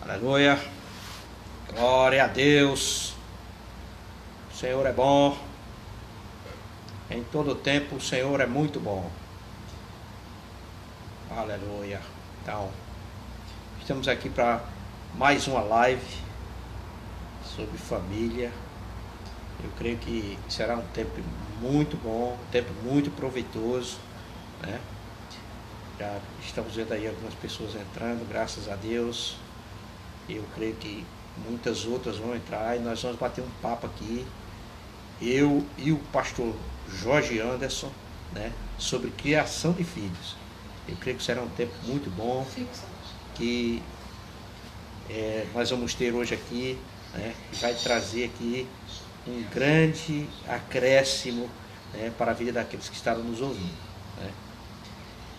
Aleluia. Glória a Deus. O Senhor é bom. Em todo tempo o Senhor é muito bom. Aleluia. Então, estamos aqui para mais uma live sobre família. Eu creio que será um tempo muito bom, um tempo muito proveitoso, né? Já estamos vendo aí algumas pessoas entrando, graças a Deus. Eu creio que muitas outras vão entrar e nós vamos bater um papo aqui, eu e o pastor Jorge Anderson, né, sobre criação de filhos. Eu creio que será um tempo muito bom, que nós vamos ter hoje aqui, né, que vai trazer aqui um grande acréscimo, né, para a vida daqueles que estavam nos ouvindo, né.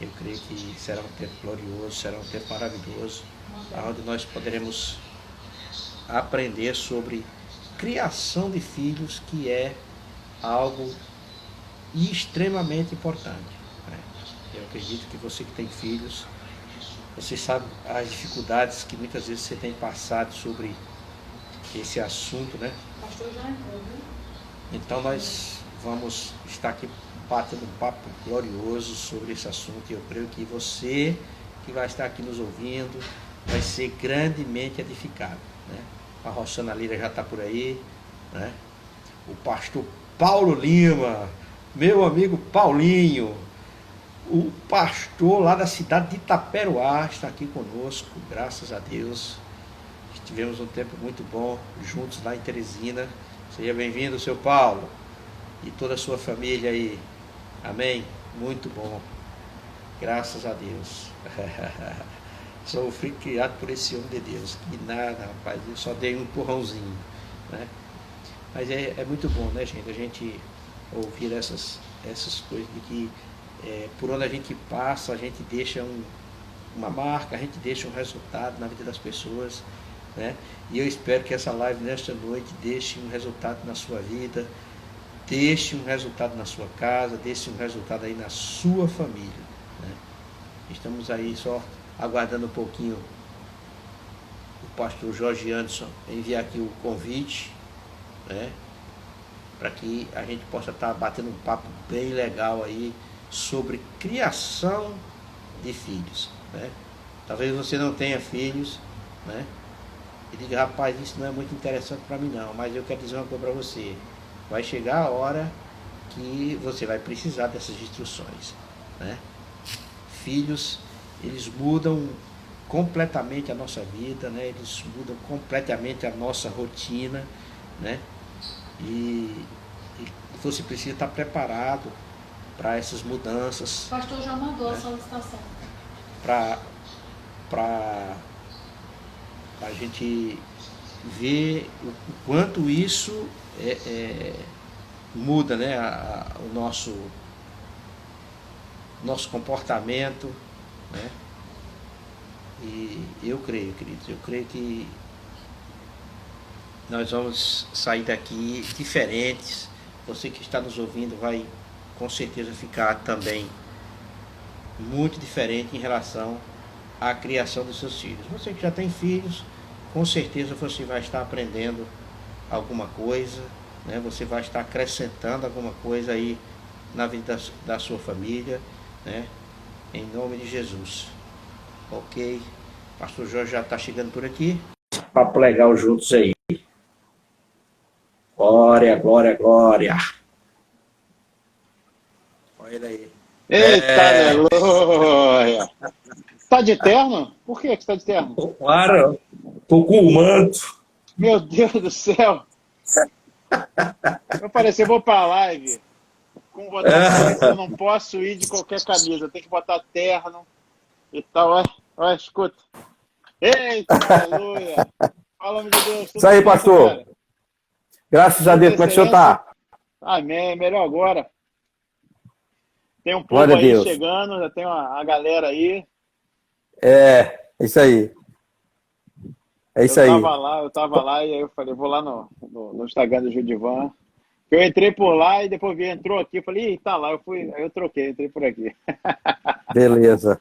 Eu creio que será um tempo glorioso, será um tempo maravilhoso, onde nós poderemos aprender sobre criação de filhos, que é algo extremamente importante, né? Eu acredito que você que tem filhos, você sabe as dificuldades que muitas vezes você tem passado sobre esse assunto, né? Então nós vamos estar aqui batendo um papo glorioso sobre esse assunto, e eu creio que você que vai estar aqui nos ouvindo vai ser grandemente edificado, né? A Roxana Lira já está por aí, né? O pastor Paulo Lima, meu amigo Paulinho, o pastor lá da cidade de Itaperuá está aqui conosco, graças a Deus. Tivemos um tempo muito bom juntos lá em Teresina. Seja bem-vindo, seu Paulo, e toda a sua família aí. Amém? Muito bom. Graças a Deus. Sou criado por esse homem de Deus. Que nada, rapaz. Eu só dei um empurrãozinho, né? Mas é muito bom, né, gente? A gente ouvir essas coisas de que por onde a gente passa, a gente deixa uma marca, a gente deixa um resultado na vida das pessoas, né? E eu espero que essa live nesta noite deixe um resultado na sua vida, deixe um resultado na sua casa, deixe um resultado aí na sua família, né? Estamos aí só aguardando um pouquinho o pastor Jorge Anderson enviar aqui o convite, né, para que a gente possa estar batendo um papo bem legal aí sobre criação de filhos, né? Talvez você não tenha filhos, né, e diga: rapaz, isso não é muito interessante para mim não, mas eu quero dizer uma coisa para você: vai chegar a hora que você vai precisar dessas instruções, né? Filhos, eles mudam completamente a nossa vida, né? Eles mudam completamente a nossa rotina, né? E você precisa estar preparado para essas mudanças. O pastor já mandou, né, a solicitação. Para a gente ver o quanto isso muda, né, o nosso comportamento, né? E eu creio, queridos, eu creio que nós vamos sair daqui diferentes. Você que está nos ouvindo vai com certeza ficar também muito diferente em relação à criação dos seus filhos. Você que já tem filhos, com certeza você vai estar aprendendo alguma coisa, né? Você vai estar acrescentando alguma coisa aí na vida da sua família, né? Em nome de Jesus. Ok? Pastor Jorge já está chegando por aqui. Papo legal juntos aí. Glória, glória, glória. Olha ele aí. Eita, aleluia! Tá de terno? Por que você tá de terno? Claro, tô com o manto. Meu Deus do céu! Eu pareci, eu vou pra live com votações, eu não posso ir de qualquer camisa, eu tenho que botar terno e tal. Olha, escuta. Eita, aleluia! Fala, nome de Deus. Isso aí, pastor. Cara. Graças a Deus. Como é que o senhor tá? Amém, melhor agora. Tem um povo Glória a aí Deus. chegando, já tem a galera aí. É isso aí. É isso aí. Eu tava lá e aí eu falei, vou lá no Instagram do Judivan. Eu entrei por lá e depois entrou aqui, eu falei, ih, tá lá, aí eu troquei, entrei por aqui. Beleza.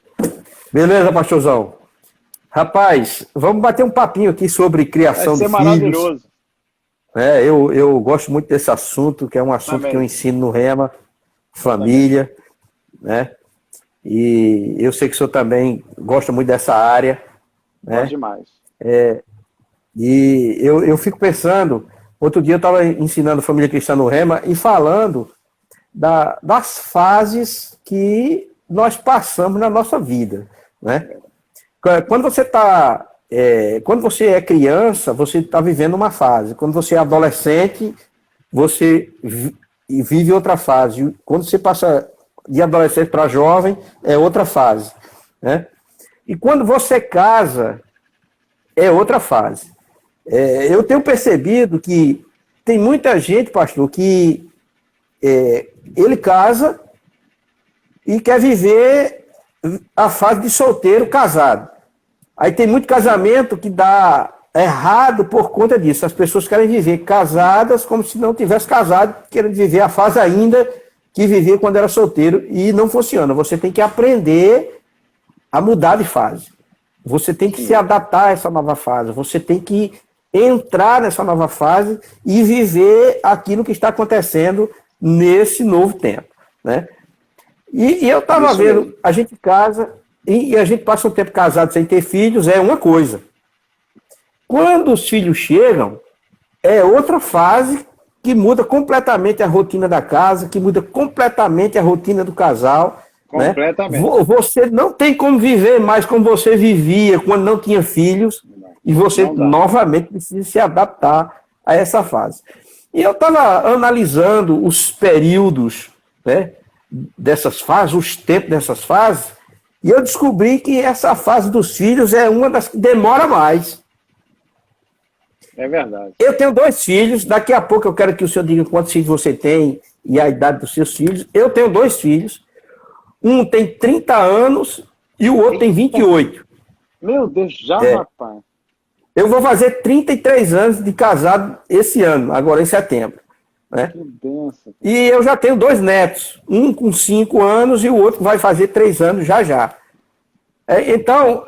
Beleza, pastorzão. Rapaz, vamos bater um papinho aqui sobre Vai criação de ser filhos. maravilhoso. Eu gosto muito desse assunto, que é um assunto Também. que eu ensino no Rema, família, né? E eu sei que o senhor também gosta muito dessa área, né? Gosto demais. E eu fico pensando, outro dia eu estava ensinando família cristã no Rema e falando das fases que nós passamos na nossa vida, né? Quando você é criança, você está vivendo uma fase. Quando você é adolescente, você vive outra fase. Quando você passa de adolescente para jovem, é outra fase, né? E quando você casa, é outra fase. Eu tenho percebido que tem muita gente, pastor, que ele casa e quer viver a fase de solteiro casado. Aí tem muito casamento que dá errado por conta disso. As pessoas querem viver casadas como se não tivesse casado, querem viver a fase ainda que vivia quando era solteiro, e não funciona. Você tem que aprender a mudar de fase. Você tem que se adaptar a essa nova fase. Você tem que entrar nessa nova fase e viver aquilo que está acontecendo nesse novo tempo, né? E eu estava vendo, a gente casa e a gente passa um tempo casado sem ter filhos, é uma coisa. Quando os filhos chegam, é outra fase que muda completamente a rotina da casa, que muda completamente a rotina do casal. Completamente. Né? Você não tem como viver mais como você vivia quando não tinha filhos, e você novamente precisa se adaptar a essa fase. E eu estava analisando os períodos, né, dessas fases, os tempos dessas fases, e eu descobri que essa fase dos filhos é uma das que demora mais. É verdade. Eu tenho 2 filhos, daqui a pouco eu quero que o senhor diga quantos filhos você tem e a idade dos seus filhos. Eu tenho 2 filhos, um tem 30 anos e o outro tem 28. Meu Deus, rapaz. Eu vou fazer 33 anos de casado esse ano, agora em setembro. Né? Que benção. E eu já tenho 2 netos, um com 5 anos e o outro vai fazer 3 anos já. Então,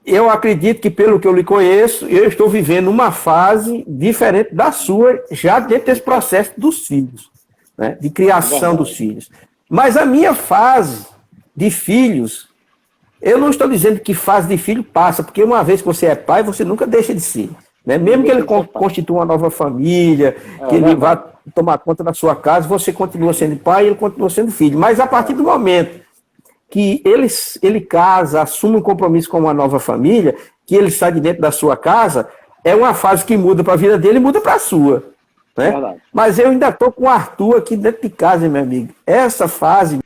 eu acredito que, pelo que eu lhe conheço, eu estou vivendo uma fase diferente da sua, já dentro desse processo dos filhos, né? De criação dos filhos. Mas a minha fase de filhos, eu não estou dizendo que fase de filho passa, porque uma vez que você é pai, você nunca deixa de ser. Né? Mesmo que ele constitua uma nova família, que ele vá tomar conta da sua casa, você continua sendo pai e ele continua sendo filho. Mas a partir do momento que ele casa, assume um compromisso com uma nova família, que ele sai de dentro da sua casa, é uma fase que muda para a vida dele e muda para a sua. Né? Mas eu ainda estou com o Arthur aqui dentro de casa, meu amigo. Essa fase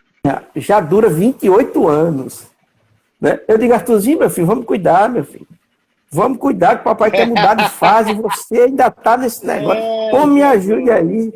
já dura 28 anos. Né? Eu digo, Arthurzinho, meu filho, vamos cuidar, meu filho. Vamos cuidar que o papai quer mudar de fase, você ainda está nesse negócio. Pô, me ajude aí.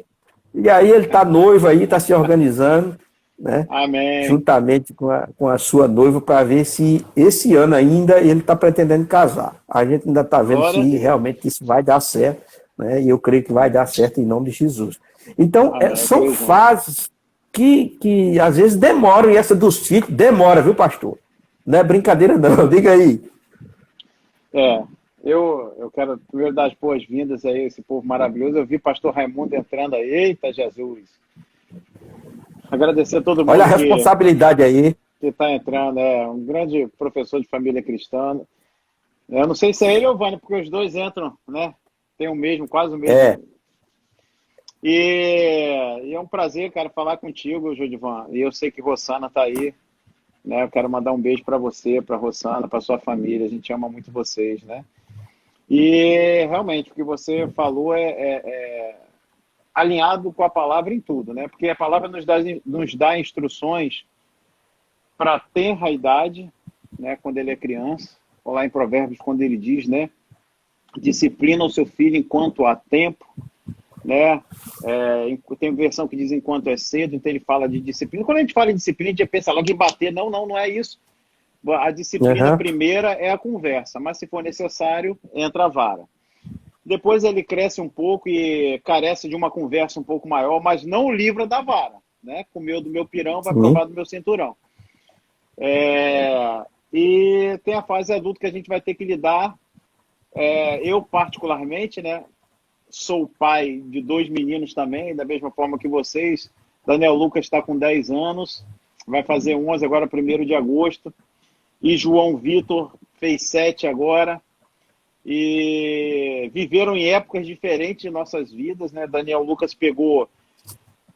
E aí ele está noivo aí, está se organizando, né? Amém. Juntamente com a sua noiva, para ver se esse ano ainda ele está pretendendo casar. A gente ainda está vendo se realmente isso vai dar certo, né? E eu creio que vai dar certo em nome de Jesus. Então, são fases que às vezes demoram, e essa dos filhos demora, viu, pastor? Não é brincadeira não, diga aí. Eu quero primeiro dar as boas-vindas a esse povo maravilhoso. Eu vi pastor Raimundo entrando aí. Eita, Jesus! Agradecer a todo mundo. Olha a responsabilidade aí. Que está entrando. Um grande professor de família cristã. Eu não sei se é ele ou o Vânia, porque os dois entram, né? Tem o mesmo, quase o mesmo. E é um prazer, cara, falar contigo, Jodivan. E eu sei que Rossana está aí. Né? Eu quero mandar um beijo para você, para Rossana, para sua família. A gente ama muito vocês, né? E realmente o que você falou é alinhado com a palavra em tudo, né? Porque a palavra nos dá instruções para ter a idade, né? Quando ele é criança. Ou lá em Provérbios, quando ele diz, né? Disciplina o seu filho enquanto há tempo, né? Tem versão que diz enquanto é cedo, então ele fala de disciplina. Quando a gente fala em disciplina, a gente pensa logo em bater. Não é isso. A disciplina primeira é a conversa, mas se for necessário, entra a vara. Depois ele cresce um pouco e carece de uma conversa um pouco maior, mas não o livra da vara, né? Comeu do meu pirão, vai provar do meu cinturão. E tem a fase adulta que a gente vai ter que lidar. Eu, particularmente, né, sou pai de 2 meninos também, da mesma forma que vocês. Daniel Lucas está com 10 anos, vai fazer 11 agora, 1º de agosto. E João Vitor fez 7 agora. E viveram em épocas diferentes de nossas vidas, né? Daniel Lucas pegou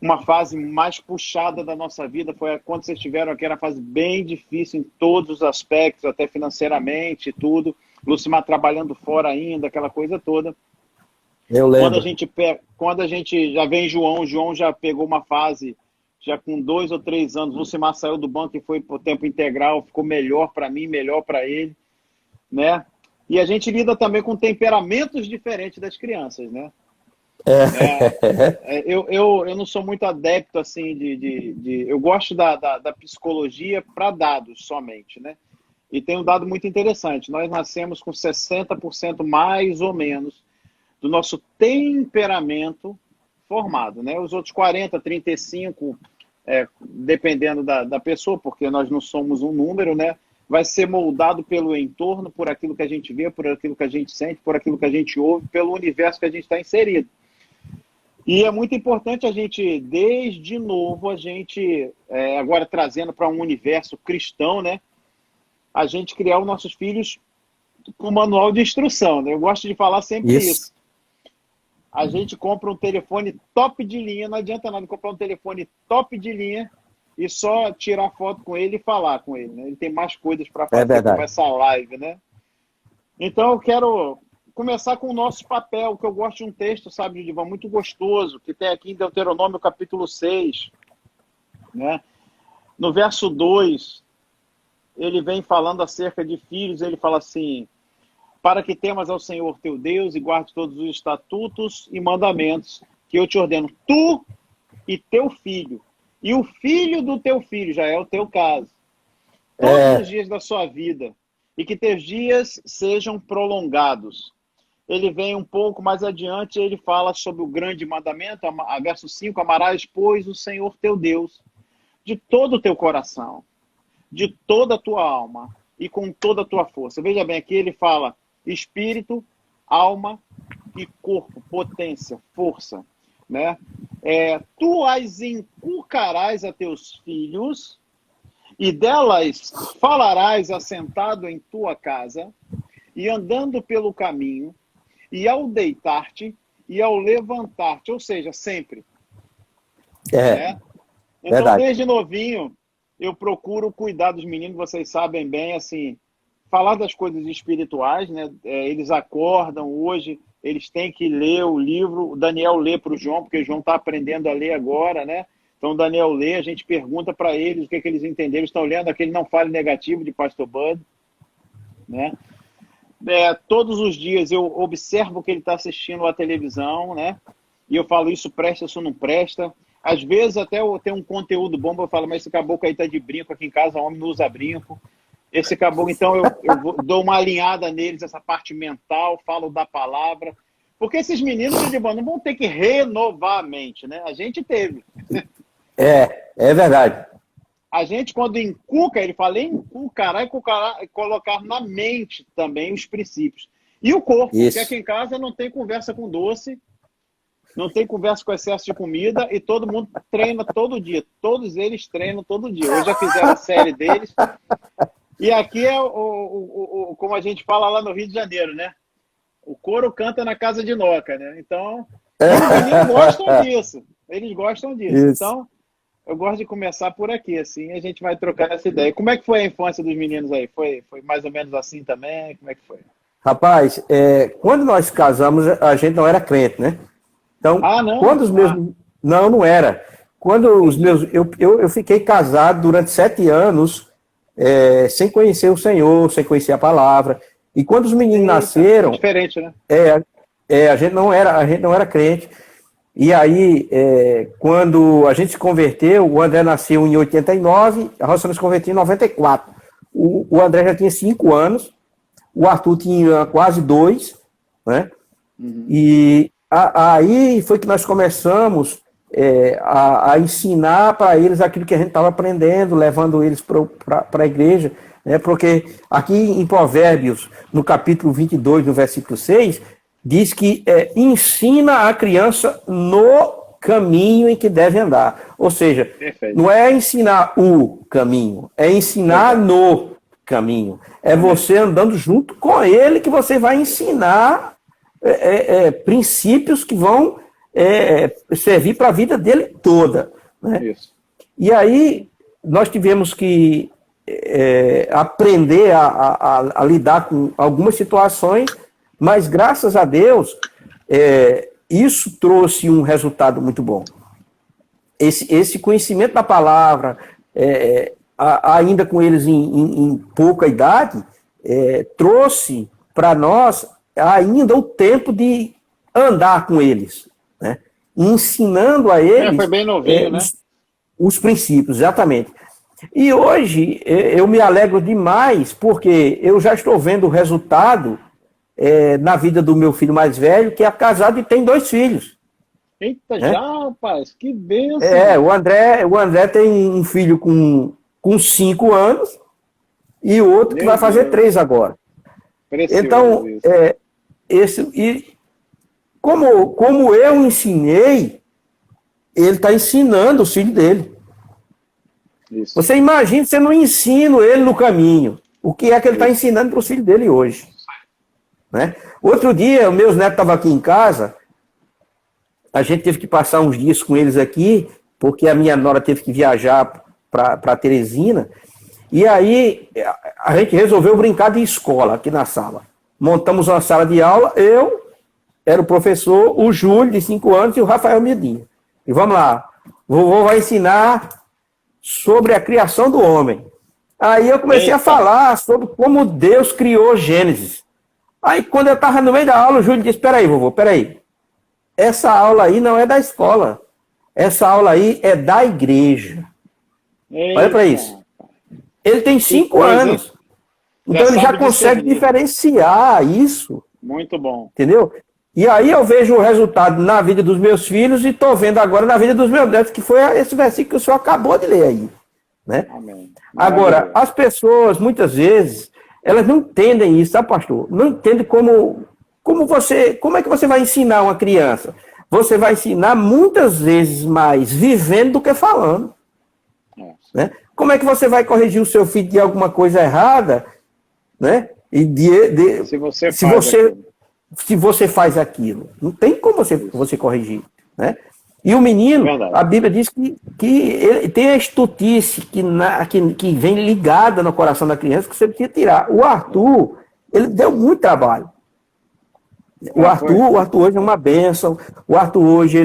uma fase mais puxada da nossa vida, foi quando vocês tiveram aqui, era uma fase bem difícil em todos os aspectos, até financeiramente e tudo. Lucimar trabalhando fora ainda, aquela coisa toda. Eu lembro. Quando a gente já vem João já pegou uma fase, já com 2 ou 3 anos, Lucimar saiu do banco e foi para o tempo integral, ficou melhor para mim, melhor para ele, né? E a gente lida também com temperamentos diferentes das crianças, né? Eu não sou muito adepto, assim, eu gosto da psicologia para dados somente, né? E tem um dado muito interessante. Nós nascemos com 60% mais ou menos do nosso temperamento formado, né? Os outros 40, 35, dependendo da pessoa, porque nós não somos um número, né? Vai ser moldado pelo entorno, por aquilo que a gente vê, por aquilo que a gente sente, por aquilo que a gente ouve, pelo universo que a gente está inserido. E é muito importante a gente, desde novo, agora trazendo para um universo cristão, né? A gente criar os nossos filhos com manual de instrução, né? Eu gosto de falar sempre isso. A gente compra um telefone top de linha, não adianta nada comprar um telefone top de linha e só tirar foto com ele e falar com ele, né? Ele tem mais coisas para fazer com essa live, né? Então eu quero começar com o nosso papel, que eu gosto de um texto, sabe, Judivan, muito gostoso, que tem aqui em Deuteronômio capítulo 6, né? No verso 2, ele vem falando acerca de filhos, ele fala assim: para que temas ao Senhor teu Deus e guarde todos os estatutos e mandamentos que eu te ordeno, tu e teu filho, e o filho do teu filho, já é o teu caso, todos os dias da sua vida, e que teus dias sejam prolongados. Ele vem um pouco mais adiante, ele fala sobre o grande mandamento, verso 5, amarás, pois, o Senhor teu Deus de todo o teu coração, de toda a tua alma e com toda a tua força. Veja bem, aqui ele fala espírito, alma e corpo, potência, força, né? Tu as inculcarás a teus filhos e delas falarás assentado em tua casa e andando pelo caminho e ao deitar-te e ao levantar-te, ou seja, sempre. Né? Então, verdade. Desde novinho, eu procuro cuidar dos meninos, vocês sabem bem, assim, falar das coisas espirituais, né? Eles acordam hoje, eles têm que ler o livro, o Daniel lê para o João, porque o João está aprendendo a ler agora, né? Então o Daniel lê, a gente pergunta para eles o que eles entenderam, eles estão lendo aquele Não Fale Negativo de Pastor Bud, né? Todos os dias eu observo que ele está assistindo a televisão, né? E eu falo, isso presta, isso não presta. Às vezes até eu tenho um conteúdo bom, eu falo, mas esse caboclo aí tá de brinco aqui em casa, o homem não usa brinco. Esse caboclo, então eu dou uma alinhada neles, essa parte mental, falo da palavra. Porque esses meninos não vão ter que renovar a mente, né? A gente teve. É verdade. A gente, quando inculca, ele fala inculcará e colocar na mente também os princípios. E o corpo, porque aqui em casa não tem conversa com doce, não tem conversa com excesso de comida e todo mundo treina todo dia. Todos eles treinam todo dia. Hoje já fizeram a série deles. E aqui é como a gente fala lá no Rio de Janeiro, né? O couro canta na casa de Noca, né? Então, os meninos gostam disso. Eles gostam disso. Isso. Então, eu gosto de começar por aqui, assim, a gente vai trocar essa ideia. Como é que foi a infância dos meninos aí? Foi mais ou menos assim também? Como é que foi? Rapaz, quando nós casamos, a gente não era crente, né? Então, não? Quando os meus... Não era. Quando os meus... Eu fiquei casado durante 7 anos, sem conhecer o Senhor, sem conhecer a palavra. E quando os meninos nasceram... É diferente, né? A gente não era crente. E aí, quando a gente se converteu, o André nasceu em 89, a Roça nos converteu em 94. O André já tinha 5 anos, o Arthur tinha quase 2, né? Uhum. E aí foi que nós começamos a ensinar para eles aquilo que a gente estava aprendendo, levando eles para a igreja. né? Porque aqui em Provérbios, no capítulo 22, no versículo 6, diz que ensina a criança no caminho em que deve andar. Ou seja, Perfeito. não é ensinar o caminho, é ensinar no caminho. É você andando junto com ele que você vai ensinar princípios que vão servir para a vida dele toda. Né? Isso. E aí nós tivemos que aprender a lidar com algumas situações, mas graças a Deus isso trouxe um resultado muito bom. Esse conhecimento da palavra, ainda com eles em pouca idade, trouxe para nós ainda o tempo de andar com eles, né? Ensinando a eles Foi bem novinho, né? os princípios, exatamente. E hoje eu me alegro demais porque eu já estou vendo o resultado na vida do meu filho mais velho, que é casado e tem 2 filhos. Eita, já, rapaz, que bênção. O André tem um filho com 5 anos e o outro que vai fazer 3 agora. Precioso Então, como eu ensinei, ele está ensinando o filho dele. Isso. Você imagina se eu não ensino ele no caminho. O que é que ele está ensinando para o filho dele hoje? Né? Outro dia, meus netos estavam aqui em casa, a gente teve que passar uns dias com eles aqui, porque a minha nora teve que viajar para Teresina, e aí a gente resolveu brincar de escola aqui na sala. Montamos uma sala de aula, eu era o professor, o Júlio, de 5 anos, e o Rafael Medinha. E vamos lá, o vovô vai ensinar sobre a criação do homem. Aí eu comecei a falar sobre como Deus criou Gênesis. Aí quando eu estava no meio da aula, o Júlio disse, peraí, vovô, peraí. Essa aula aí não é da escola. Essa aula aí é da igreja. Eita. Olha para isso. Ele tem 5 anos. Então ele já consegue diferenciar isso. Muito bom. Entendeu? E aí eu vejo o resultado na vida dos meus filhos e estou vendo agora na vida dos meus netos, que foi esse versículo que o senhor acabou de ler aí. Né? Amém. Agora, as pessoas, muitas vezes, elas não entendem isso, sabe, pastor? Não entendem como é que você vai ensinar uma criança? Você vai ensinar muitas vezes mais vivendo do que falando. Né? Como é que você vai corrigir o seu filho de alguma coisa errada, né? E se você faz aquilo? Não tem como você corrigir. Né? E o menino, a Bíblia diz que ele tem a estutice que vem ligada no coração da criança que você precisa tirar. O Arthur, ele deu muito trabalho. O Arthur hoje é uma bênção. O Arthur hoje,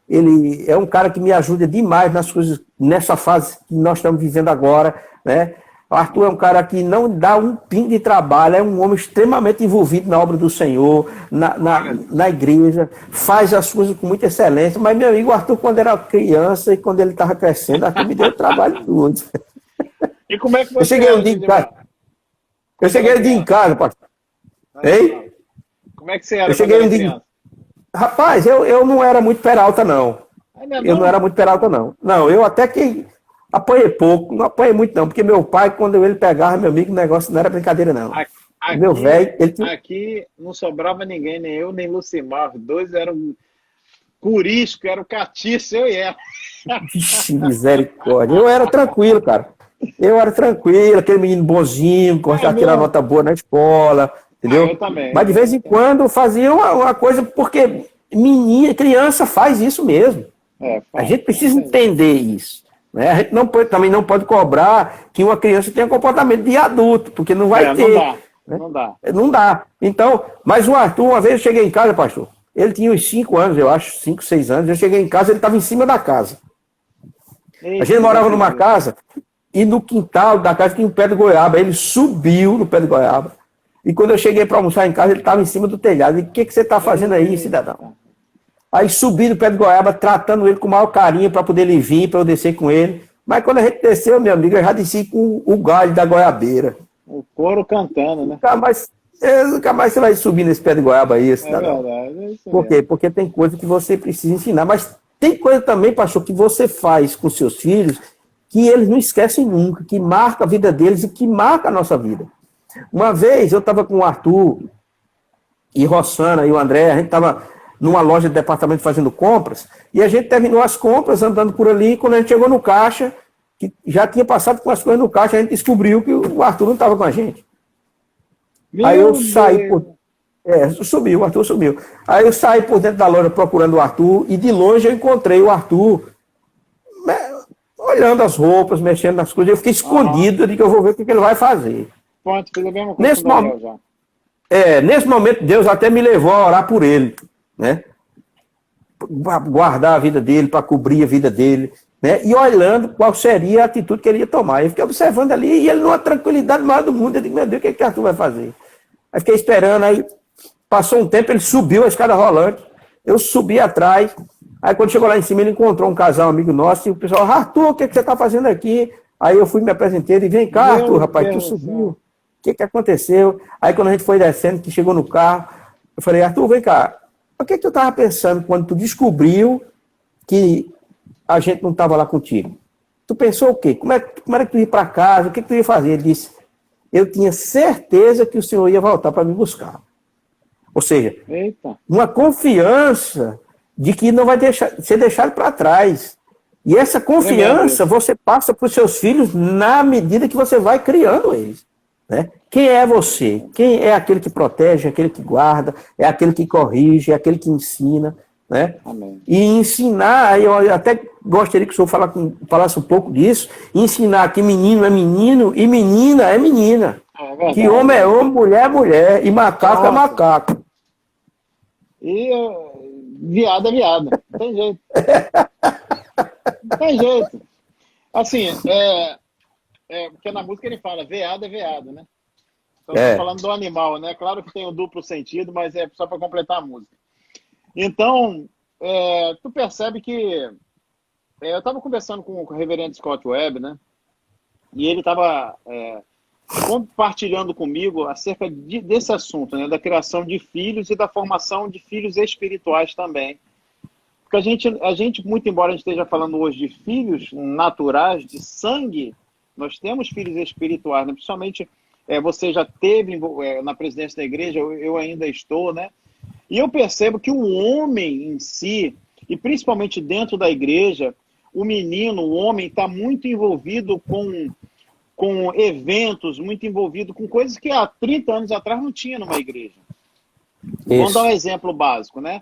ele é um cara que me ajuda demais nas coisas, nessa fase que nós estamos vivendo agora, né? O Arthur é um cara que não dá um pingo de trabalho, é um homem extremamente envolvido na obra do Senhor, na igreja, faz as coisas com muita excelência, mas meu amigo, o Arthur, quando era criança e quando ele estava crescendo, Arthur me deu trabalho todo. E como é que você... Eu cheguei um dia em casa, pastor. Hein? Como é que você era? Eu cheguei um dia... Rapaz, eu não era muito peralta, não. Eu não era muito peralta, não. Não, eu até que apanhei pouco, não apanhei muito, não, porque meu pai, quando ele pegava, meu amigo, o negócio não era brincadeira, não. Meu velho, Aqui não sobrava ninguém, nem eu, nem Lucimar. Os 2 eram curisco, eram catiço, eu e ela. Vixe, misericórdia. Eu era tranquilo, cara. Eu era tranquilo, aquele menino bonzinho, gostava de tirar nota boa na escola, entendeu? Eu também. Mas de vez em quando fazia uma coisa, porque criança faz isso mesmo. A gente precisa entender isso. Né? A gente também não pode cobrar que uma criança tenha comportamento de adulto, porque não vai ter. Não dá. Então, mas o Arthur, uma vez eu cheguei em casa, pastor, ele tinha uns 5 anos, eu acho, 5, 6 anos, eu cheguei em casa, ele estava em cima da casa. A gente morava numa casa, e no quintal da casa tinha um pé de goiaba, ele subiu no pé de goiaba, e quando eu cheguei para almoçar em casa, ele estava em cima do telhado. E o que você está fazendo aí, cidadão? Aí subi no pé de goiaba, tratando ele com o maior carinho para poder ele vir, para eu descer com ele. Mas quando a gente desceu, meu amigo, eu já desci com o galho da goiabeira. O couro cantando, né? Nunca mais você vai subir nesse pé de goiaba aí, cidadão. Verdade, é isso. Por quê? Porque tem coisa que você precisa ensinar. Mas tem coisa também, pastor, que você faz com seus filhos que eles não esquecem nunca, que marca a vida deles e que marca a nossa vida. Uma vez eu estava com o Arthur e Rossana e o André, a gente estava numa loja de departamento fazendo compras, e a gente terminou as compras andando por ali, e quando a gente chegou no caixa, que já tinha passado com as coisas no caixa, a gente descobriu que o Arthur não estava com a gente. Aí eu saí por... sumiu, o Arthur sumiu. Aí eu saí por dentro da loja procurando o Arthur, e de longe eu encontrei o Arthur olhando as roupas, mexendo nas coisas. Eu fiquei escondido de que eu vou ver o que ele vai fazer. Pronto, fiz a mesma coisa com o Daniel já. Nesse momento, Deus até me levou a orar por ele, né? Para guardar a vida dele, para cobrir a vida dele, né? E olhando qual seria a atitude que ele ia tomar. Eu fiquei observando ali, e ele numa tranquilidade maior do mundo. Eu digo, meu Deus, o que Arthur vai fazer? Aí fiquei esperando, aí passou um tempo, ele subiu a escada rolante, eu subi atrás, aí quando chegou lá em cima, ele encontrou um casal, amigo nosso, e o pessoal, Arthur, o que você está fazendo aqui? Aí eu fui me apresentei, ele vem cá, Arthur, rapaz, tu subiu. O que aconteceu? Aí quando a gente foi descendo, que chegou no carro, eu falei, Arthur, vem cá, o que tu estava pensando quando tu descobriu que a gente não estava lá contigo? Tu pensou o quê? Como era que tu ia para casa? O que tu ia fazer? Ele disse, eu tinha certeza que o senhor ia voltar para me buscar. Ou seja, uma confiança de que não vai ser deixado para trás. E essa confiança você passa para os seus filhos na medida que você vai criando eles. Né? Quem é você? Quem é aquele que protege, aquele que guarda, é aquele que corrige, é aquele que ensina, né? Amém. E ensinar, eu até gostaria que o senhor falasse um pouco disso, ensinar que menino é menino e menina é menina. Que homem é homem, mulher é mulher, e macaco é macaco. E viado é viado, não tem jeito. Não tem jeito. Assim, porque na música ele fala, veado é veado, né? Então, falando do animal, né? Claro que tem um duplo sentido, mas é só para completar a música. Então, tu percebe que... eu estava conversando com o reverendo Scott Webb, né? E ele estava compartilhando comigo acerca desse assunto, né? Da criação de filhos e da formação de filhos espirituais também. Porque a gente, muito embora a gente esteja falando hoje de filhos naturais, de sangue, nós temos filhos espirituais, né? Principalmente você já teve na presidência da igreja, eu ainda estou, né? E eu percebo que o homem em si, e principalmente dentro da igreja, o menino, o homem, está muito envolvido com eventos, muito envolvido com coisas que há 30 anos atrás não tinha numa igreja. Isso. Vamos dar um exemplo básico, né?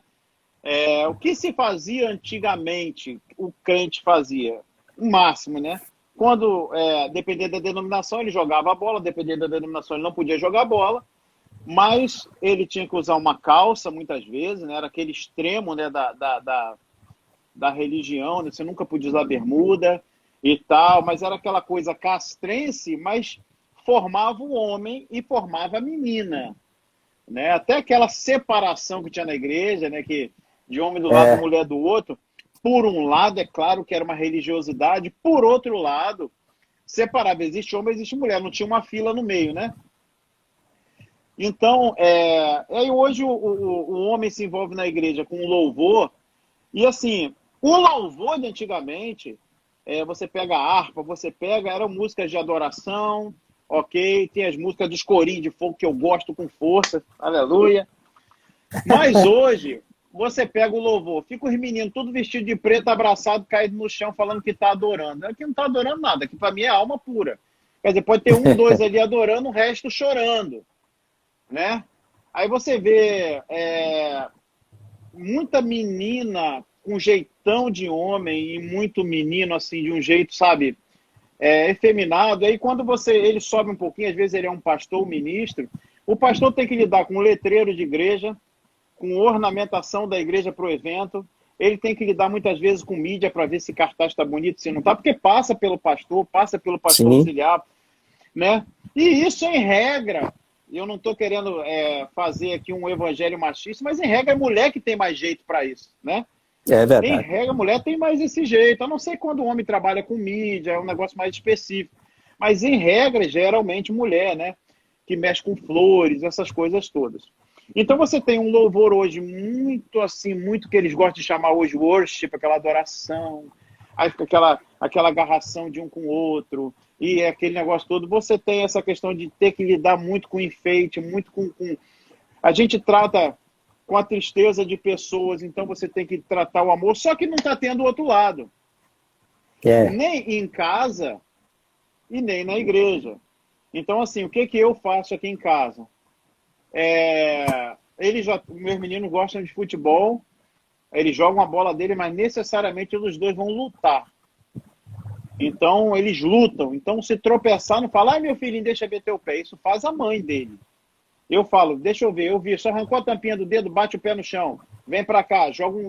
O que se fazia antigamente, o crente fazia, o máximo, né? Quando, dependendo da denominação, ele jogava a bola, dependendo da denominação, ele não podia jogar a bola, mas ele tinha que usar uma calça, muitas vezes, né? Era aquele extremo, né, da religião, né? Você nunca podia usar bermuda e tal, mas era aquela coisa castrense, mas formava o homem e formava a menina, né? Até aquela separação que tinha na igreja, né, que de homem do lado e mulher do outro, por um lado, é claro que era uma religiosidade, por outro lado, separava, existe homem, existe mulher, não tinha uma fila no meio, né? Então, aí hoje o homem se envolve na igreja com o louvor, e assim, o louvor de antigamente, você pega a harpa, eram músicas de adoração, ok, tem as músicas dos corinhos de fogo que eu gosto com força, aleluia, mas hoje... Você pega o louvor, fica os meninos tudo vestido de preto, abraçado, caído no chão, falando que está adorando. Aqui não está adorando nada, aqui para mim é alma pura. Quer dizer, pode ter um, dois ali adorando, o resto chorando, né? Aí você vê muita menina com jeitão de homem e muito menino, assim, de um jeito, sabe, efeminado. Aí quando ele sobe um pouquinho, às vezes ele é um pastor, um ministro, o pastor tem que lidar com um letreiro de igreja, com ornamentação da igreja para o evento, ele tem que lidar muitas vezes com mídia para ver se cartaz está bonito, se não está, porque passa pelo pastor Sim. auxiliar, né? E isso em regra, eu não estou querendo fazer aqui um evangelho machista, mas em regra é mulher que tem mais jeito para isso, né? É verdade. Em regra, a mulher tem mais esse jeito, a não ser quando o homem trabalha com mídia, é um negócio mais específico, mas em regra, geralmente mulher, né? Que mexe com flores, essas coisas todas. Então você tem um louvor hoje muito assim, muito que eles gostam de chamar hoje worship, aquela adoração, aí fica aquela agarração de um com o outro, e aquele negócio todo. Você tem essa questão de ter que lidar muito com enfeite, muito com... A gente trata com a tristeza de pessoas, então você tem que tratar o amor, só que não está tendo o outro lado. Nem em casa e nem na igreja. Então, assim, o que eu faço aqui em casa? Meus meninos gostam de futebol, eles jogam a bola dele, mas necessariamente os dois vão lutar. Então, eles lutam. Então, se tropeçar, não fala, ai, meu filhinho, deixa ver teu pé. Isso faz a mãe dele. Eu falo, deixa eu ver, eu vi, só arrancou a tampinha do dedo, bate o pé no chão. Vem pra cá, joga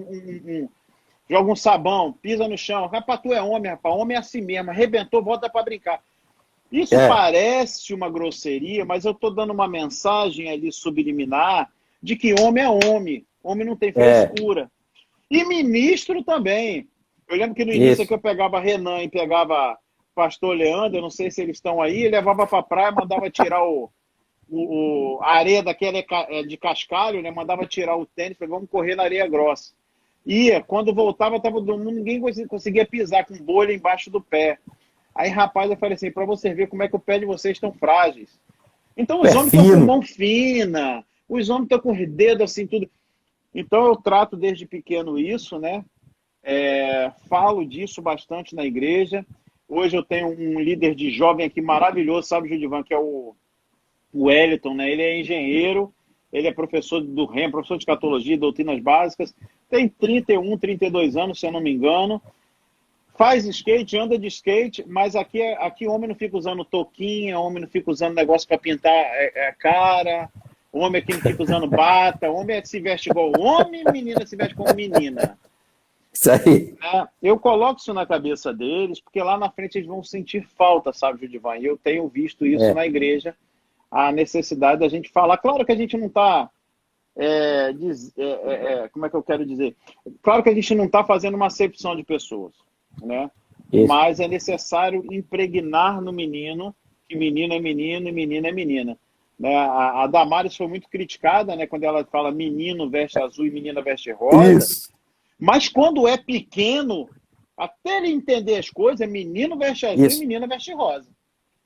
joga um sabão, pisa no chão. Rapaz, tu é homem, rapaz. Homem é assim mesmo. Arrebentou, volta pra brincar. Isso parece uma grosseria, mas eu tô dando uma mensagem ali subliminar de que homem é homem. Homem não tem frescura. E ministro também. Eu lembro que no início que eu pegava Renan e pegava Pastor Leandro, eu não sei se eles estão aí, levava pra praia, mandava tirar a areia daquela de cascalho, né? Mandava tirar o tênis, vamos correr na areia grossa. Ia, quando voltava, tava todo mundo, ninguém conseguia pisar com bolha embaixo do pé. Aí, rapaz, eu falei assim, para você ver como é que o pé de vocês estão frágeis. Então, os homens estão com mão fina, os homens estão com os dedos assim, tudo. Então, eu trato desde pequeno isso, né? Falo disso bastante na igreja. Hoje eu tenho um líder de jovem aqui maravilhoso, sabe, Judivan, que é o Wellington, né? Ele é engenheiro, ele é professor do REM, professor de escatologia, doutrinas básicas, tem 31, 32 anos, se eu não me engano, faz skate, anda de skate, mas aqui homem não fica usando touquinha, homem não fica usando negócio para pintar a cara, homem aqui não fica usando bata, homem se veste igual homem, menina se veste como menina. Isso aí. Eu coloco isso na cabeça deles, porque lá na frente eles vão sentir falta, sabe, Judivan? E eu tenho visto isso na igreja, a necessidade da gente falar. Claro que a gente não está... como é que eu quero dizer? Claro que a gente não está fazendo uma acepção de pessoas, né? Mas é necessário impregnar no menino que menino é menino e menina é menina. Né? A Damares foi muito criticada, né, quando ela fala menino veste azul e menina veste rosa. Isso. Mas quando é pequeno, até ele entender as coisas, é menino veste azul e menina veste rosa.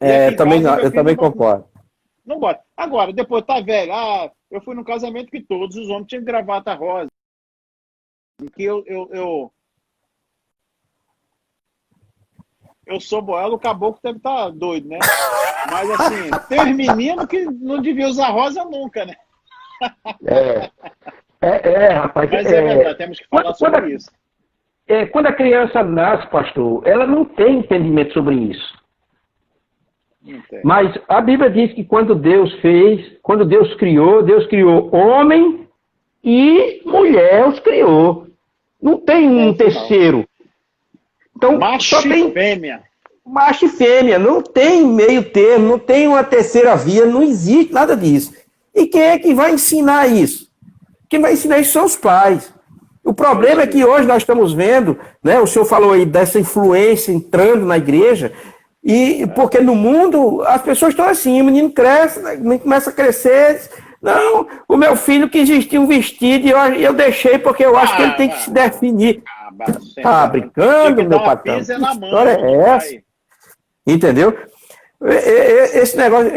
Eu também concordo. Não gosto. Agora, depois tá velho. Eu fui num casamento que todos os homens tinham gravata rosa. Que eu sou boela, o caboclo deve estar doido, né? Mas assim, tem uns meninos que não deviam usar rosa nunca, né? Rapaz. Mas é verdade, temos que falar sobre isso. Quando a criança nasce, pastor, ela não tem entendimento sobre isso. Mas a Bíblia diz que quando Deus criou homem e mulher, os criou. Não tem um terceiro. Então, macho e fêmea. Macho e fêmea, não tem meio termo, não tem uma terceira via, não existe nada disso. E quem é que vai ensinar isso? Quem vai ensinar isso são os pais. O problema é que hoje nós estamos vendo, né, o senhor falou aí dessa influência entrando na igreja, e porque no mundo as pessoas estão assim, o menino cresce, o menino começa a crescer, não, o meu filho quis vestir um vestido e eu deixei porque eu acho que ele tem que se definir. Tá brincando, meu patrão? Que história é essa? Entendeu? Esse negócio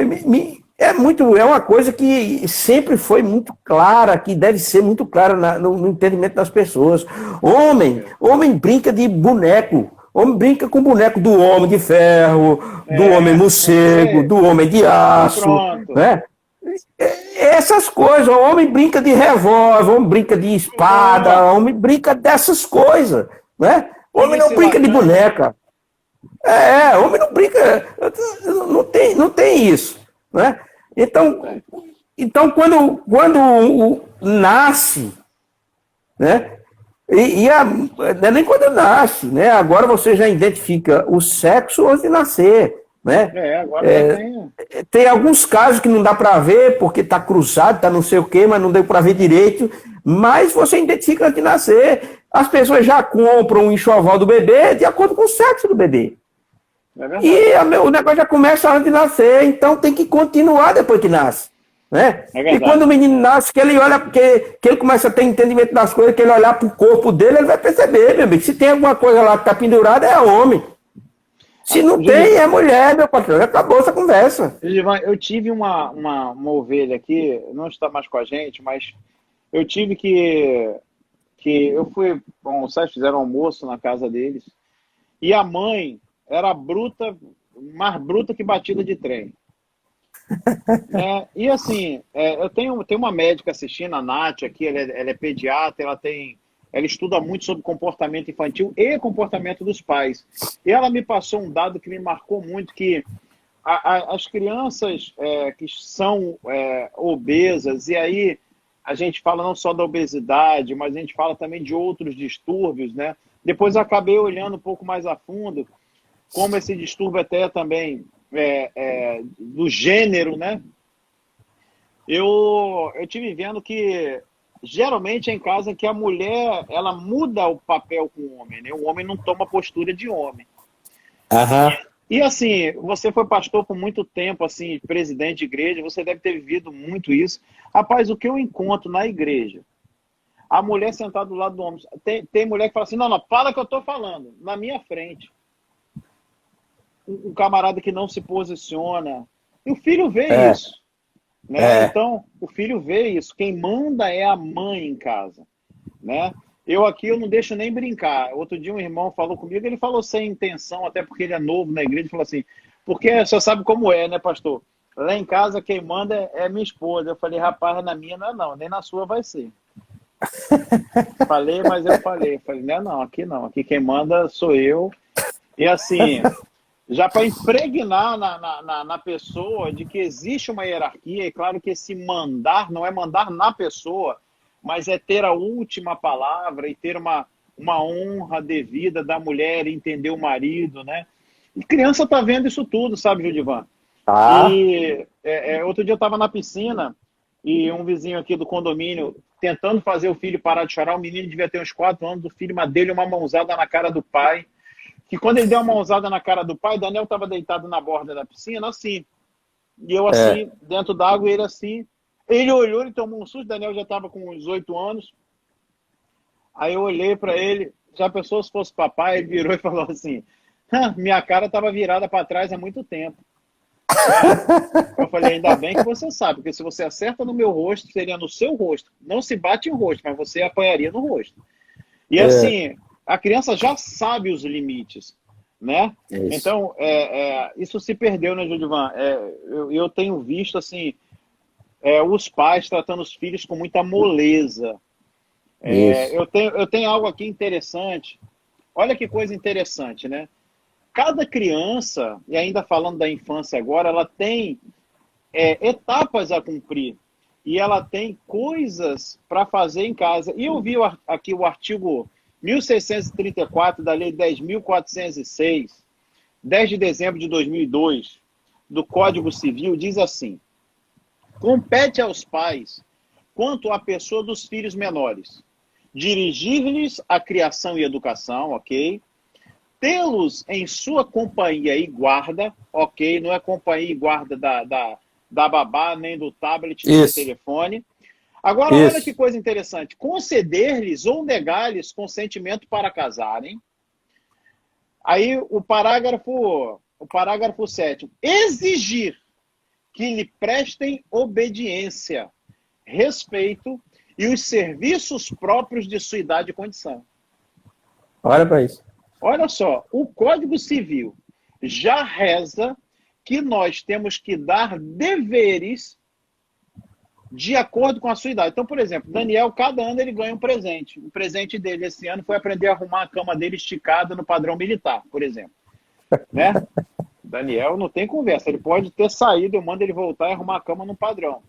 é uma coisa que sempre foi muito clara, que deve ser muito clara no entendimento das pessoas. Homem brinca de boneco. Homem brinca com o boneco do homem de ferro, do homem morcego, do homem de aço, né? Essas coisas, o homem brinca de revólver, o homem brinca de espada, o homem brinca dessas coisas, né? O homem não brinca de boneca. O homem não brinca, não tem isso, né? Então quando nasce, né? Não é nem quando nasce, né? Agora você já identifica o sexo antes de nascer, né? Agora tem alguns casos que não dá para ver porque está cruzado, está não sei o quê, mas não deu para ver direito, mas você identifica antes de nascer. As pessoas já compram um enxoval do bebê de acordo com o sexo do bebê. O negócio já começa antes de nascer, então tem que continuar depois que nasce, né? É E verdade. quando o menino nasce, que ele olha, que ele começa a ter entendimento das coisas, que ele olhar pro corpo dele, ele vai perceber, meu amigo. Se tem alguma coisa lá que tá pendurada, é homem. Se não tem, é mulher, meu patrão. Acabou essa conversa. Gilvan, eu tive uma ovelha aqui, não está mais com a gente, mas eu tive que eu fui almoçar, fizeram almoço na casa deles, e a mãe era bruta, mais bruta que batida de trem. E assim, eu tenho uma médica assistindo, a Nath aqui, ela é pediatra, ela estuda muito sobre comportamento infantil e comportamento dos pais. E ela me passou um dado que me marcou muito, que as crianças que são obesas, e aí a gente fala não só da obesidade, mas a gente fala também de outros distúrbios, né? Depois eu acabei olhando um pouco mais a fundo, como esse distúrbio até também do gênero, né? Eu tive vendo que geralmente é em casa que a mulher ela muda o papel com o homem, né? O homem não toma postura de homem. Aham. E assim, você foi pastor por muito tempo, assim, presidente de igreja, você deve ter vivido muito isso. Rapaz, o que eu encontro na igreja, a mulher sentada do lado do homem, tem mulher que fala assim, não, fala que eu tô falando, na minha frente. Um camarada que não se posiciona. E o filho vê isso. Né? Então, o filho vê isso. Quem manda é a mãe em casa. Né? Eu não deixo nem brincar. Outro dia um irmão falou comigo, ele falou sem intenção, até porque ele é novo na igreja, falou assim, porque você sabe como é, né, pastor? Lá em casa quem manda é minha esposa. Eu falei, rapaz, na minha não, nem na sua vai ser. Falei, mas eu falei, não, aqui não, aqui quem manda sou eu. E assim, já para impregnar na pessoa de que existe uma hierarquia, é claro que esse mandar não é mandar na pessoa, mas é ter a última palavra e ter uma honra devida da mulher, entender o marido, né? E criança tá vendo isso tudo, sabe, Judivan? E outro dia eu estava na piscina e um vizinho aqui do condomínio tentando fazer o filho parar de chorar, o menino devia ter uns 4 anos, o filho dele uma mãozada na cara do pai, que quando ele deu uma mãozada na cara do pai, Daniel estava deitado na borda da piscina, assim, e eu assim, dentro d'água, e ele assim, ele olhou, ele tomou um susto, Daniel já estava com uns 8 anos, aí eu olhei para ele, já pensou se fosse papai, ele virou e falou assim, minha cara estava virada para trás há muito tempo. Eu falei, ainda bem que você sabe, porque se você acerta no meu rosto, seria no seu rosto. Não se bate em rosto, mas você apanharia no rosto. E assim, a criança já sabe os limites, né? Isso. Então, isso se perdeu, né, Judivan? Eu tenho visto, assim, os pais tratando os filhos com muita moleza. Eu tenho algo aqui interessante. Olha que coisa interessante, né? Cada criança, e ainda falando da infância agora, ela tem etapas a cumprir. E ela tem coisas para fazer em casa. E eu vi aqui o artigo 1634 da Lei 10.406, 10 de dezembro de 2002, do Código Civil, diz assim: compete aos pais, quanto à pessoa dos filhos menores, dirigir-lhes a criação e educação, ok? Tê-los em sua companhia e guarda, ok? Não é companhia e guarda da babá, nem do tablet, nem do telefone. Agora, olha que coisa interessante. Conceder-lhes ou negar-lhes consentimento para casarem. Aí, o parágrafo 7º. Exigir que lhe prestem obediência, respeito e os serviços próprios de sua idade e condição. Olha para isso. Olha só, o Código Civil já reza que nós temos que dar deveres de acordo com a sua idade. Então, por exemplo, Daniel, cada ano ele ganha um presente. O presente dele esse ano foi aprender a arrumar a cama dele esticada no padrão militar, por exemplo. Né? Daniel não tem conversa. Ele pode ter saído, eu mando ele voltar e arrumar a cama no padrão.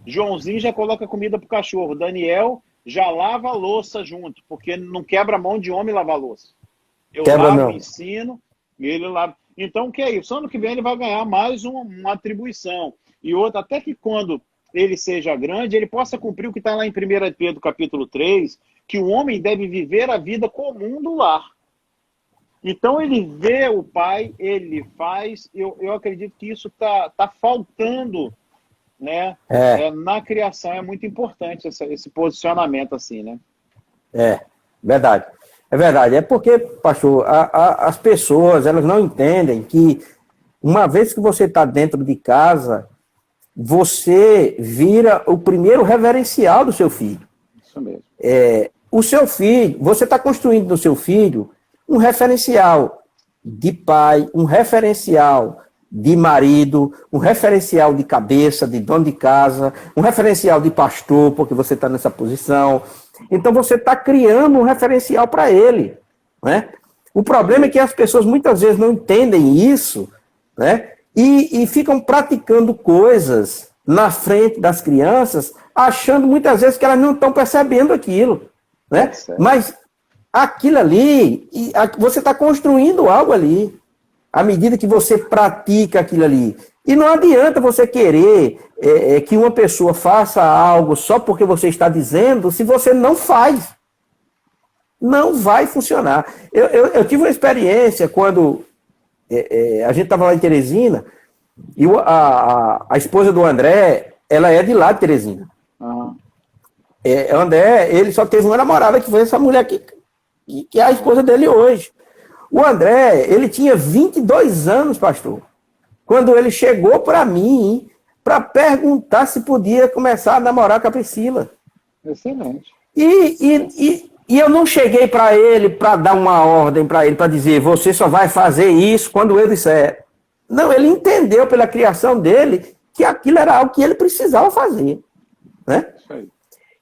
Joãozinho já coloca comida pro cachorro. Daniel já lava a louça junto, porque não quebra a mão de homem lavar louça. Eu lavo, ensino, e ele lava. Então, o que é isso? Ano que vem ele vai ganhar mais uma atribuição. E outra, até que quando ele seja grande, ele possa cumprir o que está lá em 1 Pedro capítulo 3, que o homem deve viver a vida comum do lar. Então, ele vê o pai, ele faz, eu acredito que isso tá faltando né? Na criação é muito importante esse posicionamento assim, né? Verdade. É verdade. É porque, pastor, as pessoas, elas não entendem que uma vez que você está dentro de casa, você vira o primeiro reverencial do seu filho. Isso mesmo. O seu filho, você está construindo no seu filho um referencial de pai, um referencial de marido, um referencial de cabeça, de dono de casa, um referencial de pastor, porque você está nessa posição. Então você está criando um referencial para ele, né? O problema é que as pessoas muitas vezes não entendem isso, né? E ficam praticando coisas na frente das crianças, achando muitas vezes que elas não estão percebendo aquilo, né? Mas aquilo ali, você está construindo algo ali, à medida que você pratica aquilo ali. E não adianta você querer que uma pessoa faça algo só porque você está dizendo, se você não faz. Não vai funcionar. Eu tive uma experiência quando a gente estava lá em Teresina, e a esposa do André, ela é de lá de Teresina. Uhum. O André, ele só teve uma namorada, que foi essa mulher que é a esposa dele hoje. O André, ele tinha 22 anos, pastor, quando ele chegou para mim para perguntar se podia começar a namorar com a Priscila. Excelente. E eu não cheguei para ele para dar uma ordem para ele, para dizer, você só vai fazer isso quando eu disser. Não, ele entendeu pela criação dele que aquilo era algo que ele precisava fazer, né? Isso aí.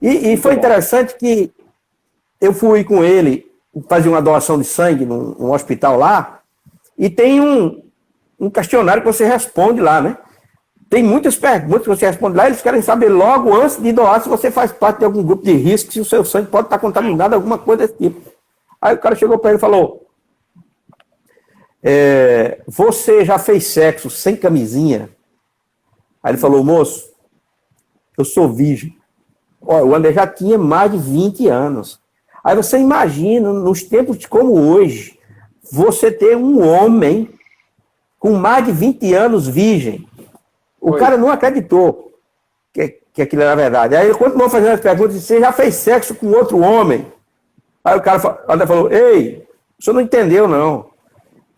E foi interessante que eu fui com ele fazer uma doação de sangue num hospital lá, e tem um questionário que você responde lá, né? Tem muitas perguntas que você responde lá, eles querem saber logo, antes de doar, se você faz parte de algum grupo de risco, se o seu sangue pode estar contaminado, alguma coisa desse tipo. Aí o cara chegou para ele e falou, você já fez sexo sem camisinha? Aí ele falou, moço, eu sou virgem. Olha, o André já tinha mais de 20 anos. Aí você imagina, nos tempos como hoje, você ter um homem com mais de 20 anos virgem. O cara não acreditou que aquilo era verdade. Aí ele continuou fazendo as perguntas, você já fez sexo com outro homem? Aí o cara falou, ei, o senhor não entendeu, não.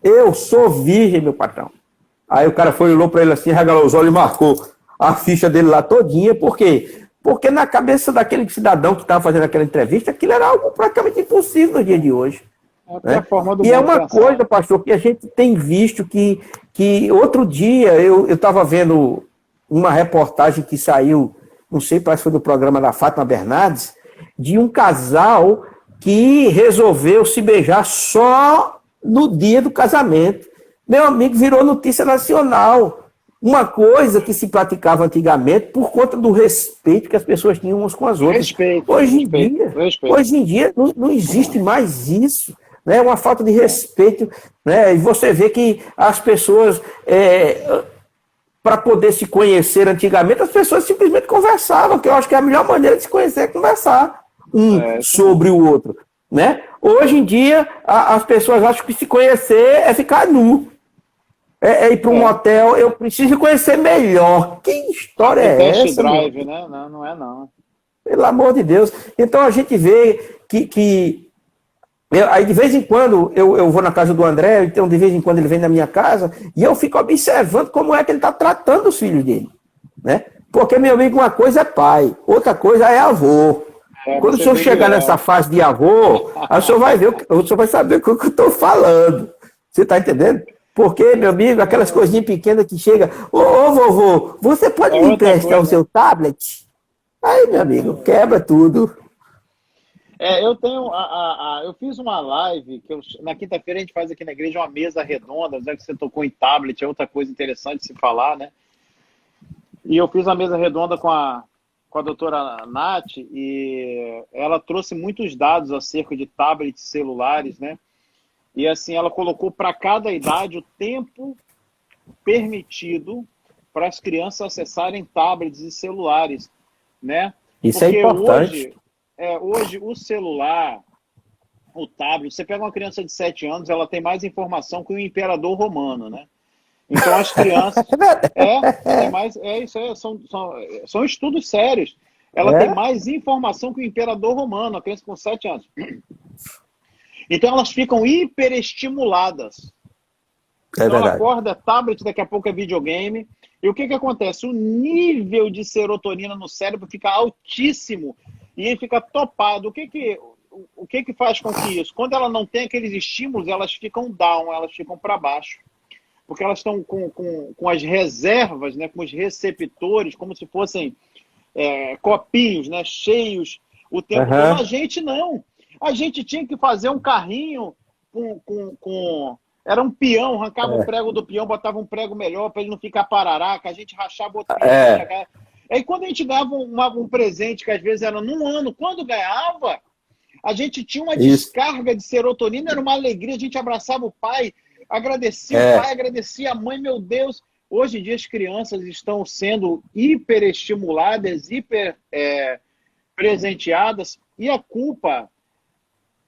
Eu sou virgem, meu patrão. Aí o cara olhou para ele assim, regalou os olhos e marcou a ficha dele lá todinha. Por quê? Porque na cabeça daquele cidadão que estava fazendo aquela entrevista, aquilo era algo praticamente impossível no dia de hoje. Né? E é uma coisa, pastor, que a gente tem visto que outro dia eu estava vendo uma reportagem que saiu, não sei, parece que foi do programa da Fátima Bernardes, de um casal que resolveu se beijar só no dia do casamento. Meu amigo, virou notícia nacional. Uma coisa que se praticava antigamente por conta do respeito que as pessoas tinham umas com as outras. Hoje em dia não existe mais isso. Né? Uma falta de respeito. Né? E você vê que as pessoas, para poder se conhecer antigamente, as pessoas simplesmente conversavam, que eu acho que é a melhor maneira de se conhecer é conversar sobre o outro. Né? Hoje em dia, as pessoas acham que se conhecer é ficar nu. Ir para um motel, eu preciso conhecer melhor. Que história é essa? Test drive, né? Não é não. Pelo amor de Deus. Então a gente vê que aí de vez em quando eu vou na casa do André, então de vez em quando ele vem na minha casa, e eu fico observando como é que ele está tratando os filhos dele. Né? Porque, meu amigo, uma coisa é pai, outra coisa é avô. Quando o senhor chegar nessa fase de avô, aí o senhor vai ver, o senhor vai saber o que eu estou falando. Você está entendendo? Porque, meu amigo, aquelas coisinhas pequenas que chegam, ô vovô, você pode me emprestar o seu tablet? Aí, meu amigo, quebra tudo. Eu fiz uma live, na quinta-feira a gente faz aqui na igreja uma mesa redonda, já que você tocou em tablet, é outra coisa interessante de se falar, né? E eu fiz uma mesa redonda com a doutora Nath, e ela trouxe muitos dados acerca de tablets celulares, né? E assim, ela colocou para cada idade o tempo permitido para as crianças acessarem tablets e celulares, né? Isso porque é importante. Hoje o celular, o tablet, você pega uma criança de 7 anos, ela tem mais informação que o imperador romano, né? Então as crianças... são estudos sérios. Ela tem mais informação que o imperador romano, a criança com 7 anos. Então elas ficam hiperestimuladas. Então ela acorda, tablet, daqui a pouco é videogame. E o que acontece? O nível de serotonina no cérebro fica altíssimo e ele fica topado. O que faz com que isso? Quando ela não tem aqueles estímulos, elas ficam down, elas ficam para baixo. Porque elas estão com as reservas, né, com os receptores, como se fossem copinhos, né, cheios o tempo todo. A gente não. A gente tinha que fazer um carrinho era um peão, arrancava o prego do peão, botava um prego melhor para ele não ficar pararaca, a gente rachava outro peão. Aí quando a gente dava um presente, que às vezes era num ano, quando ganhava, a gente tinha uma descarga de serotonina, era uma alegria, a gente abraçava o pai, agradecia o pai, agradecia a mãe, meu Deus. Hoje em dia as crianças estão sendo hiperestimuladas, presenteadas, e a culpa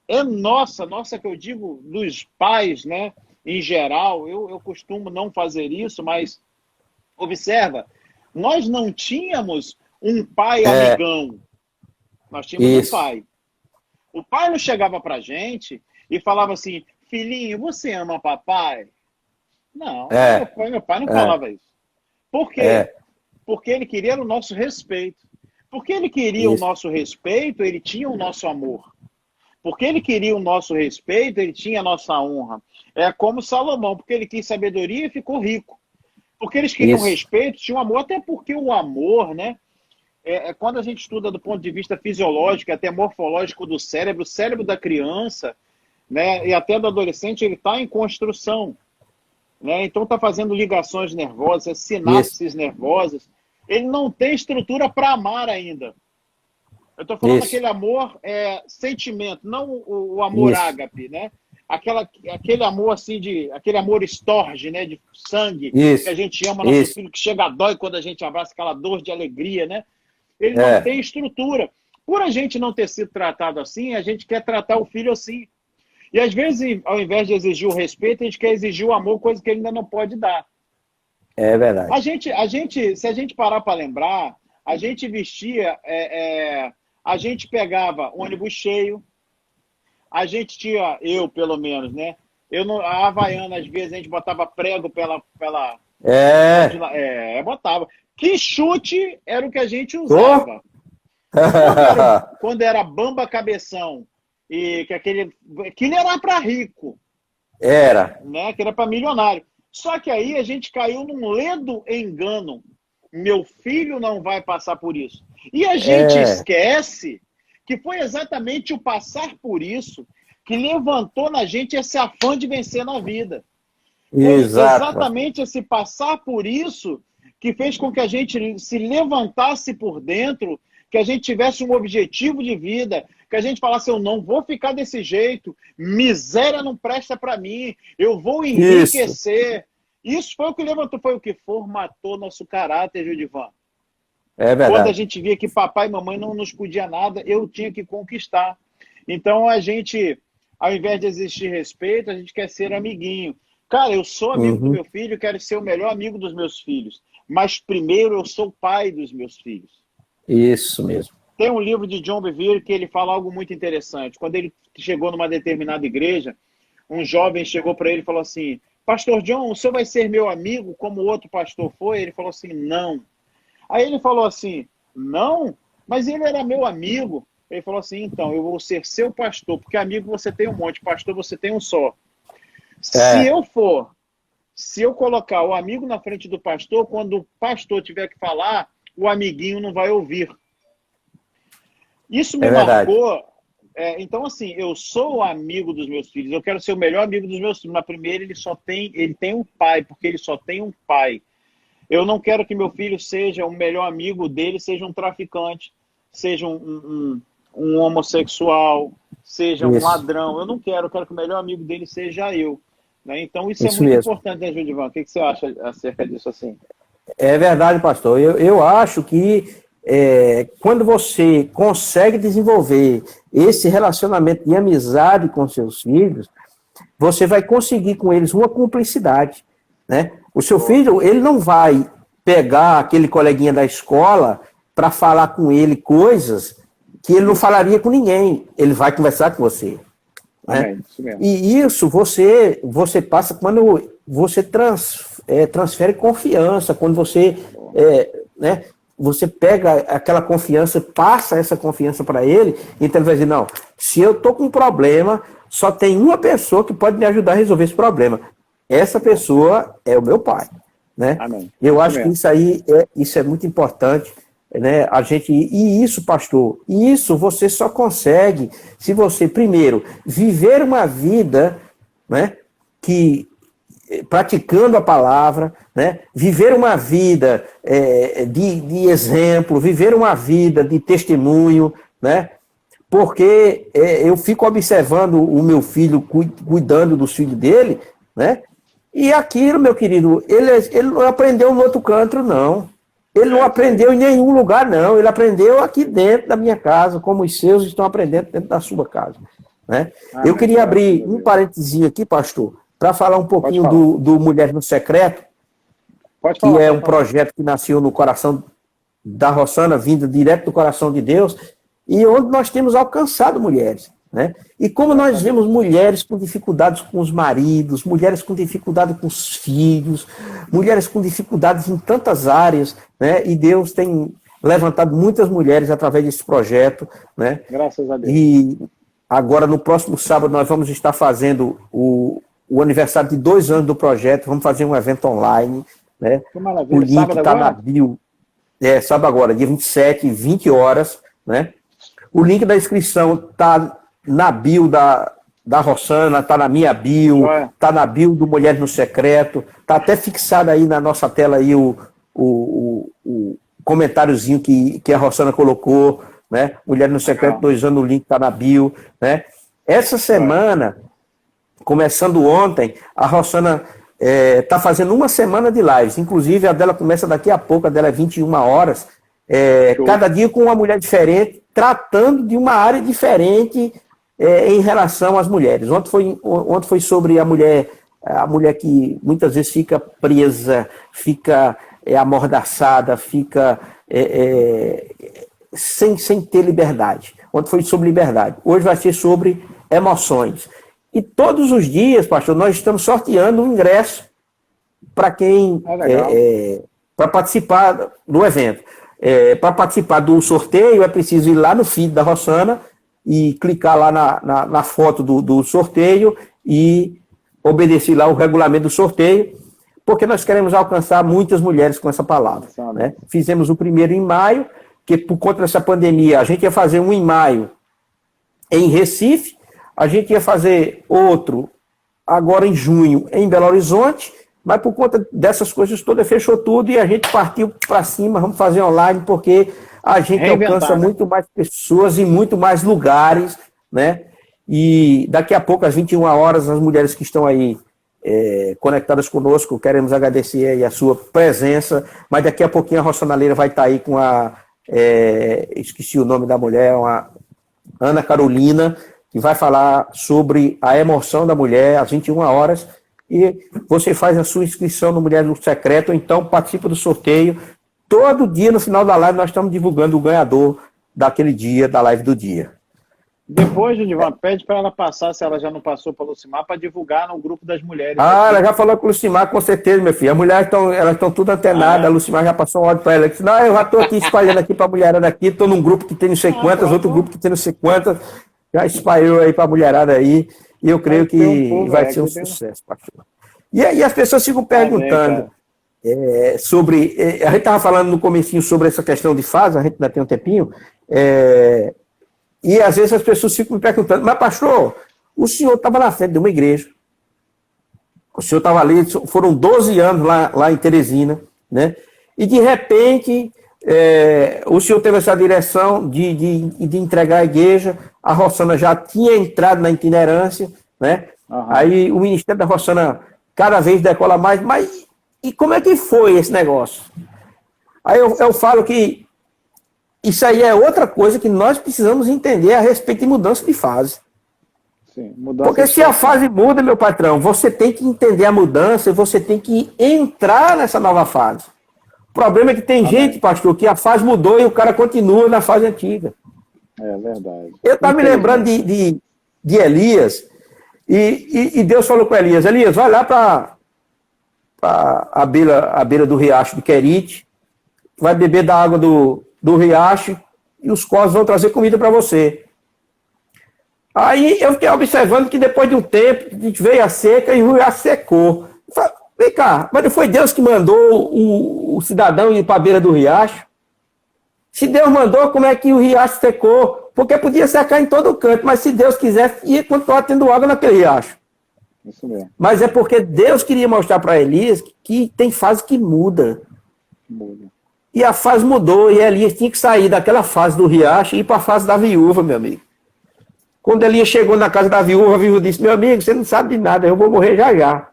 é nossa que eu digo dos pais, né? Em geral, eu costumo não fazer isso, mas observa, nós não tínhamos um pai amigão, nós tínhamos um pai. O pai não chegava pra gente e falava assim, filhinho, você ama papai? Não, meu pai não falava isso. Por quê? Porque ele queria o nosso respeito. Porque ele queria o nosso respeito, ele tinha o nosso amor. Porque ele queria o nosso respeito, ele tinha a nossa honra. É como Salomão, porque ele quis sabedoria e ficou rico. Porque eles queriam respeito, tinham amor, até porque o amor, né? Quando a gente estuda do ponto de vista fisiológico, até morfológico do cérebro, o cérebro da criança, né, e até do adolescente, ele está em construção. Né? Então está fazendo ligações nervosas, sinapses nervosas. Ele não tem estrutura para amar ainda. Eu estou falando aquele amor sentimento, não o amor ágape, né? Aquele amor assim aquele amor estorge, né? De sangue, que a gente ama nosso filho, que chega a dói quando a gente abraça, aquela dor de alegria, né? Ele não tem estrutura. Por a gente não ter sido tratado assim, a gente quer tratar o filho assim. E às vezes, ao invés de exigir o respeito, a gente quer exigir o amor, coisa que ele ainda não pode dar. É verdade. Se a gente parar para lembrar, a gente vestia, a gente pegava ônibus cheio, a gente tinha, eu pelo menos, né? A Havaiana, às vezes, a gente botava prego pela botava. Que chute era o que a gente usava. Quando era bamba cabeção, e que aquele era para rico. Né? Que era para milionário. Só que aí a gente caiu num ledo engano. Meu filho não vai passar por isso. E a gente esquece que foi exatamente o passar por isso que levantou na gente esse afã de vencer na vida. Foi exatamente esse passar por isso que fez com que a gente se levantasse por dentro, que a gente tivesse um objetivo de vida, que a gente falasse, eu não vou ficar desse jeito, miséria não presta para mim, eu vou enriquecer. Isso foi o que levantou, foi o que formatou nosso caráter, Judivan. É verdade. Quando a gente via que papai e mamãe não nos podia nada, eu tinha que conquistar. Então a gente, ao invés de existir respeito, a gente quer ser amiguinho. Cara, eu sou amigo do meu filho, quero ser o melhor amigo dos meus filhos. Mas primeiro eu sou pai dos meus filhos. Isso mesmo. Tem um livro de John Bevere que ele fala algo muito interessante. Quando ele chegou numa determinada igreja, um jovem chegou para ele e falou assim, Pastor John, o senhor vai ser meu amigo como o outro pastor foi? Ele falou assim, não. Aí ele falou assim, não? Mas ele era meu amigo. Ele falou assim, então, eu vou ser seu pastor, porque amigo você tem um monte, pastor você tem um só. Se eu colocar o amigo na frente do pastor, quando o pastor tiver que falar, o amiguinho não vai ouvir. Isso me marcou. Então, assim, eu sou o amigo dos meus filhos, eu quero ser o melhor amigo dos meus filhos, mas primeiro ele tem um pai, porque ele só tem um pai. Eu não quero que meu filho seja o melhor amigo dele, seja um traficante, seja um homossexual, seja um ladrão. Eu não quero, eu quero que o melhor amigo dele seja eu. Né? Então isso é muito importante, né, Judivan? O que você acha acerca disso assim? É verdade, pastor. Eu acho que quando você consegue desenvolver esse relacionamento de amizade com seus filhos, você vai conseguir com eles uma cumplicidade, né? O seu filho, ele não vai pegar aquele coleguinha da escola para falar com ele coisas que ele não falaria com ninguém. Ele vai conversar com você. Né? Isso mesmo. E isso você passa quando você transfere confiança, quando você, né, você pega aquela confiança, passa essa confiança para ele, então ele vai dizer, não, se eu estou com um problema, só tem uma pessoa que pode me ajudar a resolver esse problema. Essa pessoa é o meu pai. Né? Amém. Eu acho que isso é muito importante. Né? E isso, pastor, isso você só consegue se você, primeiro, viver uma vida, né, praticando a palavra, né, viver uma vida de exemplo, viver uma vida de testemunho, né, porque eu fico observando o meu filho, cuidando dos filhos dele, né, e aquilo, meu querido, ele não aprendeu no outro canto, não. Ele não aprendeu em nenhum lugar, não. Ele aprendeu aqui dentro da minha casa, como os seus estão aprendendo dentro da sua casa. Né? Eu queria abrir um parentezinho aqui, pastor, para falar um pouquinho do Mulher no Secreto, que é um projeto que nasceu no coração da Rossana, vindo direto do coração de Deus, e onde nós temos alcançado mulheres. Né? E como nós vemos mulheres com dificuldades com os maridos, mulheres com dificuldade com os filhos, mulheres com dificuldades em tantas áreas, né? E Deus tem levantado muitas mulheres através desse projeto. Né? Graças a Deus. E agora, no próximo sábado, nós vamos estar fazendo o aniversário de 2 anos do projeto, vamos fazer um evento online. Né? Que maravilha. O link está na bio. Sábado agora, dia 27, 20 horas. Né? O link da inscrição está na bio da Rossana, está na minha bio, está na bio do Mulheres no Secreto, está até fixado aí na nossa tela aí o comentáriozinho que a Rossana colocou, né? Mulheres no Secreto, 2 anos, o link está na bio, né? Essa semana, começando ontem, a Rossana está fazendo 1 semana de lives, inclusive a dela começa daqui a pouco, a dela é 21 horas, cada dia com uma mulher diferente, tratando de uma área diferente em relação às mulheres. Ontem foi sobre a mulher que muitas vezes fica presa, fica amordaçada, fica sem ter liberdade. Ontem foi sobre liberdade. Hoje vai ser sobre emoções. E todos os dias, pastor, nós estamos sorteando um ingresso para quem para participar do evento. Para participar do sorteio é preciso ir lá no feed da Rossana e clicar lá na foto do sorteio e obedecer lá o regulamento do sorteio, porque nós queremos alcançar muitas mulheres com essa palavra. Né? Fizemos o primeiro em maio, que por conta dessa pandemia, a gente ia fazer um em maio em Recife, a gente ia fazer outro agora em junho em Belo Horizonte, mas por conta dessas coisas todas, fechou tudo e a gente partiu para cima, vamos fazer online, porque a gente alcança muito mais pessoas em muito mais lugares, né? E daqui a pouco, às 21 horas, as mulheres que estão aí conectadas conosco, queremos agradecer aí a sua presença, mas daqui a pouquinho a Rossana vai estar aí com esqueci o nome da mulher, uma Ana Carolina, que vai falar sobre a emoção da mulher às 21 horas, e você faz a sua inscrição no Mulher no Secreto, ou então participa do sorteio. Todo dia, no final da live, nós estamos divulgando o ganhador daquele dia, da live do dia. Depois, Junivan, pede para ela passar, se ela já não passou para a Lucimar, para divulgar no grupo das mulheres. Ela já falou com a Lucimar, com certeza, meu filho. As mulheres estão tudo antenadas, a Lucimar já passou um áudio para ela. Ela disse, não, eu já estou aqui espalhando aqui para a mulherada aqui, estou num grupo que tem não sei quantas, outro grupo que tem não sei quantas, já espalhou aí para a mulherada aí, e eu creio que vai ser um sucesso, pastor. E aí as pessoas ficam perguntando... sobre, a gente estava falando no comecinho sobre essa questão de fase, a gente ainda tem um tempinho, e às vezes as pessoas ficam me perguntando, mas pastor, o senhor estava na frente de uma igreja, o senhor estava ali, foram 12 anos lá em Teresina, né? E de repente o senhor teve essa direção de entregar a igreja, a Rossana já tinha entrado na itinerância, né? Aí o Ministério da Rossana cada vez decola mais, mas e como é que foi esse negócio? Aí eu falo que isso aí é outra coisa que nós precisamos entender a respeito de mudança de fase. Sim, mudança Porque de se a situação. fase muda, meu patrão, você tem que entender a mudança e você tem que entrar nessa nova fase. O problema é que tem gente, Amém. pastor, que a fase mudou e o cara continua na fase antiga. É verdade. Eu estava me lembrando Infelizmente. de Elias, e Deus falou com Elias, Elias, vai lá para a beira do riacho de Querite, vai beber da água do riacho e os corvos vão trazer comida para você. Aí eu fiquei observando que depois de um tempo, a gente veio a seca e o riacho secou. Vem cá, mas não foi Deus que mandou o cidadão ir para a beira do riacho? Se Deus mandou, como é que o riacho secou? Porque podia secar em todo canto, mas se Deus quisesse, ia continuar tendo água naquele riacho. Isso mesmo. Mas é porque Deus queria mostrar para Elias que tem fase que muda. Muda. E a fase mudou, e Elias tinha que sair daquela fase do riacho e ir para a fase da viúva, meu amigo. Quando Elias chegou na casa da viúva, a viúva disse, meu amigo, você não sabe de nada, eu vou morrer já já.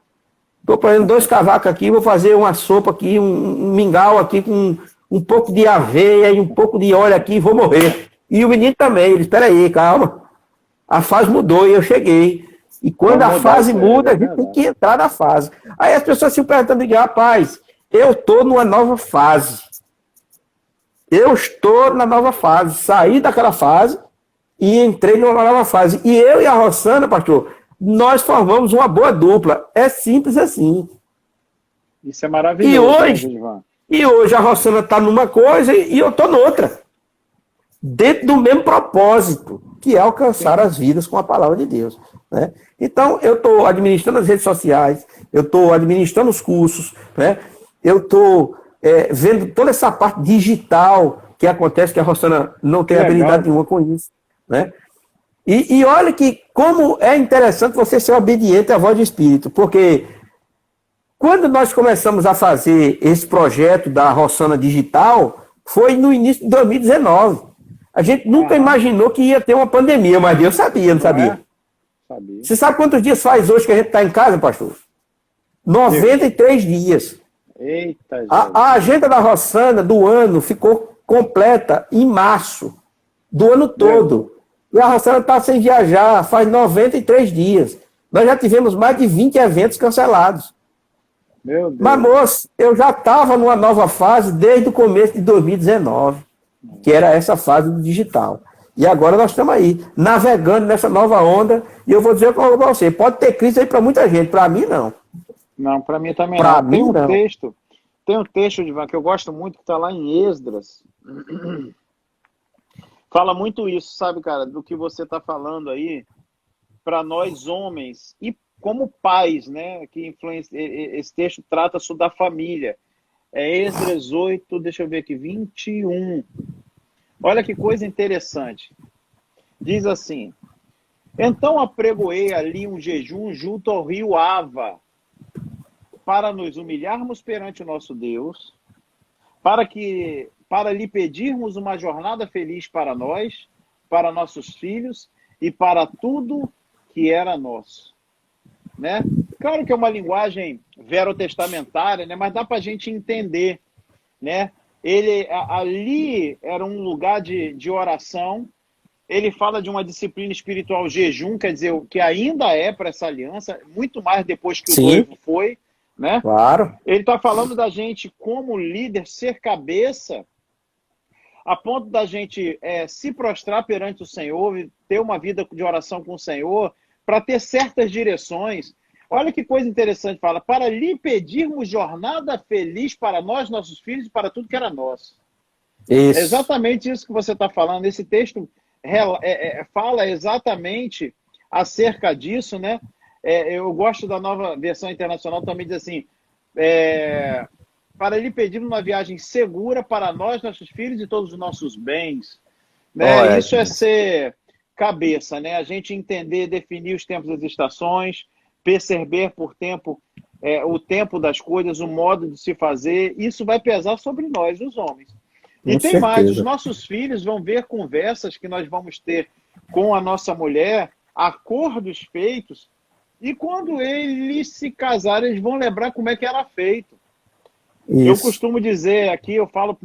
Estou fazendo 2 cavacos aqui, vou fazer uma sopa aqui, um mingau aqui com um pouco de aveia e um pouco de óleo aqui e vou morrer. E o menino também, ele disse, espera aí, calma. A fase mudou e eu cheguei. E quando Vamos a mudar fase isso aí, muda, é a gente tem verdade. que entrar na fase. Aí as pessoas se perguntando, rapaz, eu estou numa nova fase. Eu estou na nova fase. Saí daquela fase e entrei numa nova fase. E eu e a Rossana, pastor, nós formamos uma boa dupla. É simples assim. Isso é E maravilhoso, né, hoje, Gilvan? a Rossana está numa coisa e eu estou noutra. Dentro do mesmo propósito, que é alcançar as vidas com a palavra de Deus. Né? Então, eu estou administrando as redes sociais, eu estou administrando os cursos, né? Eu estou vendo toda essa parte digital que acontece, que a Rossana não tem Que legal, habilidade cara. nenhuma com isso. Né? E olha que como é interessante você ser obediente à voz do Espírito, porque quando nós começamos a fazer esse projeto da Rossana Digital, foi no início de 2019. A gente nunca imaginou que ia ter uma pandemia, mas Deus sabia, não sabia? Sabia. Você sabe quantos dias faz hoje que a gente está em casa, pastor? 93 dias. Eita, Jesus. A agenda da Rossana do ano ficou completa em março, do ano todo. E a Rossana está sem viajar faz 93 dias. Nós já tivemos mais de 20 eventos cancelados. Meu Deus. Mas, moço, eu já estava numa nova fase desde o começo de 2019, que era essa fase do digital. E agora nós estamos aí, navegando nessa nova onda. E eu vou dizer para você, pode ter crise aí para muita gente, para mim não. Não, para mim também Pra não. mim, Tem um não. texto, Ivan, que eu gosto muito, que está lá em Esdras. Fala muito isso, sabe, cara, do que você está falando aí, para nós homens, e como pais, né, que influencia, esse texto trata sobre da família. É Esdras 8, deixa eu ver aqui, 21. Olha que coisa interessante. Diz assim, então apregoei ali um jejum junto ao rio Ava, para nos humilharmos perante o nosso Deus, para lhe pedirmos uma jornada feliz para nós, para nossos filhos e para tudo que era nosso. Né? Claro que é uma linguagem verotestamentária, né? Mas dá para a gente entender. Né? Ali era um lugar de oração. Ele fala de uma disciplina espiritual jejum, quer dizer, que ainda é para essa aliança, muito mais depois que o noivo foi. Né? Claro. Ele está falando da gente, como líder, ser cabeça, a ponto da gente se prostrar perante o Senhor, ter uma vida de oração com o Senhor, para ter certas direções. Olha que coisa interessante, fala, para lhe pedirmos jornada feliz para nós, nossos filhos, e para tudo que era nosso. Isso. É exatamente isso que você está falando. Esse texto fala exatamente acerca disso, né? Eu gosto da Nova Versão Internacional, também diz assim, para lhe pedir uma viagem segura para nós, nossos filhos e todos os nossos bens. Né? Isso é ser cabeça, né? A gente entender, definir os tempos e as estações, perceber por tempo, o tempo das coisas, o modo de se fazer, isso vai pesar sobre nós, os homens. E tem mais, os nossos filhos vão ver conversas que nós vamos ter com a nossa mulher, acordos feitos, e quando eles se casarem, eles vão lembrar como é que era feito. Isso. Eu costumo dizer aqui, eu falo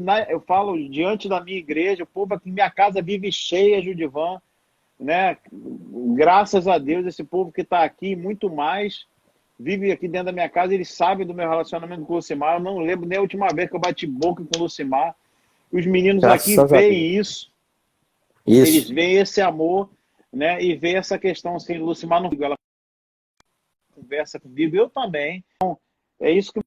diante da minha igreja, o povo aqui, minha casa vive cheia, Judivan, né? Graças a Deus, esse povo que está aqui, muito mais, vive aqui dentro da minha casa, eles sabem do meu relacionamento com o Lucimar. Eu não lembro nem a última vez que eu bati boca com o Lucimar. Os meninos aqui veem isso. Eles veem esse amor, né? E veem essa questão assim, Lucimar não, ela conversa comigo, eu também. Então, é isso que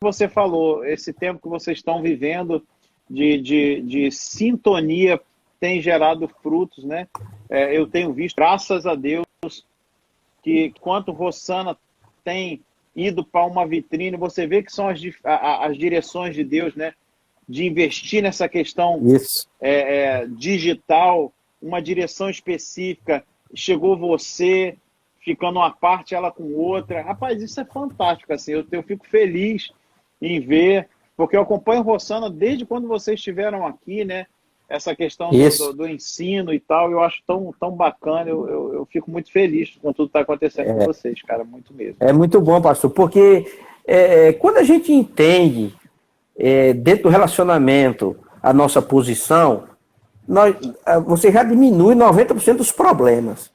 você falou, esse tempo que vocês estão vivendo de sintonia tem gerado frutos, né? Eu tenho visto, graças a Deus, que quanto Rossana tem ido para uma vitrine, você vê que são as direções de Deus, né? De investir nessa questão digital, uma direção específica. Chegou você, ficando uma parte, ela com outra. Rapaz, isso é fantástico, assim. Eu fico feliz em ver, porque eu acompanho Rossana desde quando vocês estiveram aqui, né? Essa questão do ensino e tal, eu acho tão bacana, eu fico muito feliz com tudo que está acontecendo com vocês, cara, muito mesmo. É muito bom, pastor, porque quando a gente entende dentro do relacionamento a nossa posição, você já diminui 90% dos problemas,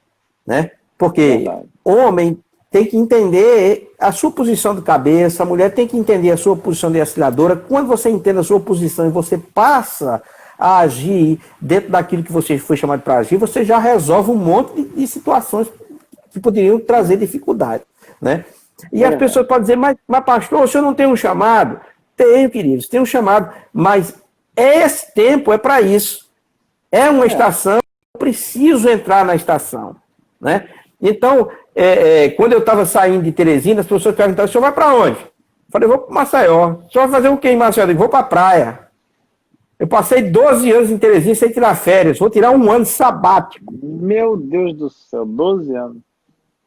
né? Porque homem tem que entender a sua posição de cabeça, a mulher tem que entender a sua posição de auxiliadora. Quando você entende a sua posição e você passa a agir dentro daquilo que você foi chamado para agir, você já resolve um monte de situações que poderiam trazer dificuldade, né? E as pessoas podem dizer, mas pastor, o senhor não tem um chamado? Tenho, queridos, tenho um chamado, mas esse tempo é para isso. É uma estação, eu preciso entrar na estação, né? Então, quando eu estava saindo de Teresina, as pessoas perguntavam, o senhor vai para onde? Eu falei, eu vou para Maceió. O senhor vai fazer o quê em Maceió? Eu digo, vou para a praia. Eu passei 12 anos em Teresina sem tirar férias. Vou tirar um ano sabático. Meu Deus do céu, 12 anos.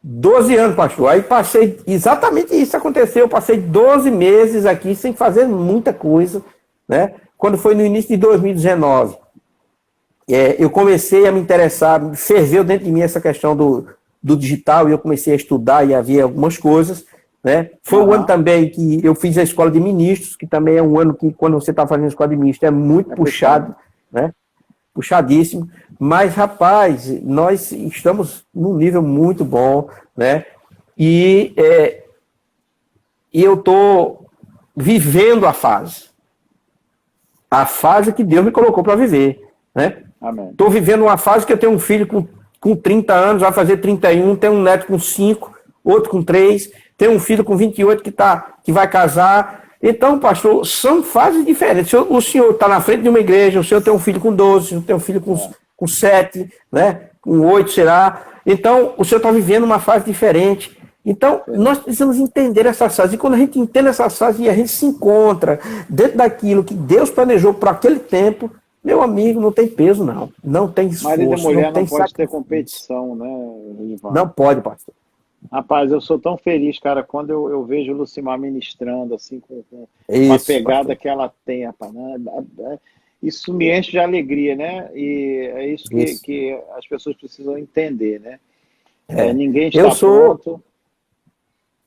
12 anos, pastor. Aí passei, exatamente isso aconteceu. Eu passei 12 meses aqui sem fazer muita coisa, né? Quando foi no início de 2019, eu comecei a me interessar, ferveu dentro de mim essa questão do digital, e eu comecei a estudar e havia algumas coisas, né? Foi um ano também que eu fiz a escola de ministros, que também é um ano que, quando você está fazendo a escola de ministros, é muito puxado, né? Puxadíssimo. Mas, rapaz, nós estamos num nível muito bom, né? E eu estou vivendo a fase que Deus me colocou para viver, né? Estou vivendo uma fase que eu tenho um filho com 30 anos, vai fazer 31, tenho um neto com 5, outro com 3, tenho um filho com 28 que vai casar. Então, pastor, são fases diferentes. O senhor está na frente de uma igreja, o senhor tem um filho com 12, o senhor tem um filho com 7, né? Com 8, será? Então, o senhor está vivendo uma fase diferente. Então, nós precisamos entender essas fases. E quando a gente entende essas fases e a gente se encontra dentro daquilo que Deus planejou para aquele tempo, meu amigo, não tem peso, não. Não tem esforço, marido e mulher não pode ter competição, né, Ivan? Não pode, pastor. Rapaz, eu sou tão feliz, cara, quando eu vejo o Lucimar ministrando, assim, com uma pegada pastor. Que ela tem, rapaz, né? Isso me enche de alegria, né? E é isso. Que as pessoas precisam entender, né? Ninguém está pronto.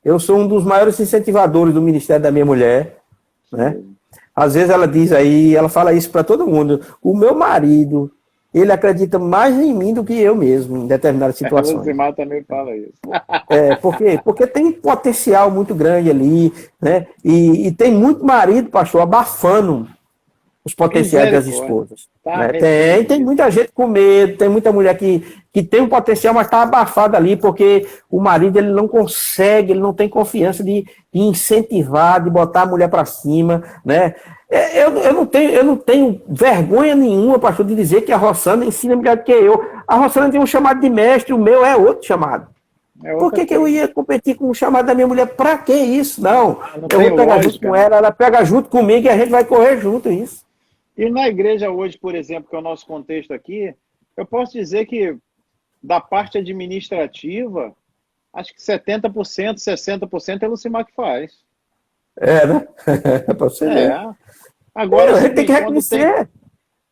Eu sou um dos maiores incentivadores do ministério da minha mulher, né? Às vezes ela diz aí, ela fala isso para todo mundo. O meu marido, ele acredita mais em mim do que eu mesmo, em determinadas situações. O Lucimar também fala isso. Porque tem potencial muito grande ali, né? E tem muito marido, pastor, abafando os potenciais das esposas. Né? Tem muita gente com medo, tem muita mulher que tem um potencial, mas está abafada ali, porque o marido ele não consegue, ele não tem confiança de incentivar, de botar a mulher para cima, né? Eu não tenho vergonha nenhuma, pastor, de dizer que a Rossana ensina melhor do que eu. A Rossana tem um chamado de mestre, o meu é outro chamado. Por que eu ia competir com o chamado da minha mulher? Para que isso? Não. Eu vou pegar junto com ela pega junto comigo e a gente vai correr junto, isso. E na igreja hoje, por exemplo, que é o nosso contexto aqui, eu posso dizer que da parte administrativa, acho que 70%, 60% é o Lucimar que faz. Né? Para você ver. Agora, a gente tem que reconhecer.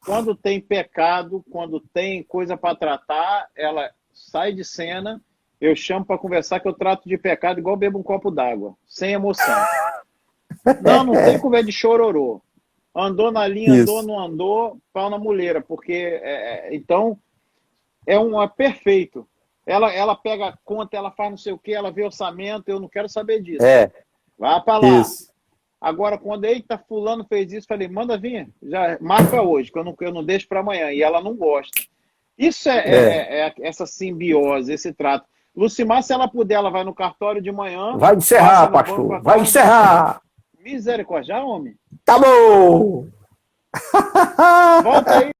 Quando tem pecado, quando tem coisa para tratar, ela sai de cena, eu chamo para conversar que eu trato de pecado igual bebo um copo d'água, sem emoção. Não tem conversa de chororô. Andou na linha, andou, não andou, pau na muleira, porque, então, é perfeito. Ela pega a conta, ela faz não sei o que, ela vê orçamento, eu não quero saber disso. Vai para lá. Isso. Agora, quando eita, fulano fez isso, falei, manda vir, já marca hoje, que eu não deixo para amanhã. E ela não gosta. Isso é essa simbiose, esse trato. Lucimar, se ela puder, ela vai no cartório de manhã. Vai encerrar, pastor. Vai encerrar. Misericórdia, homem. Tá bom. Volta aí.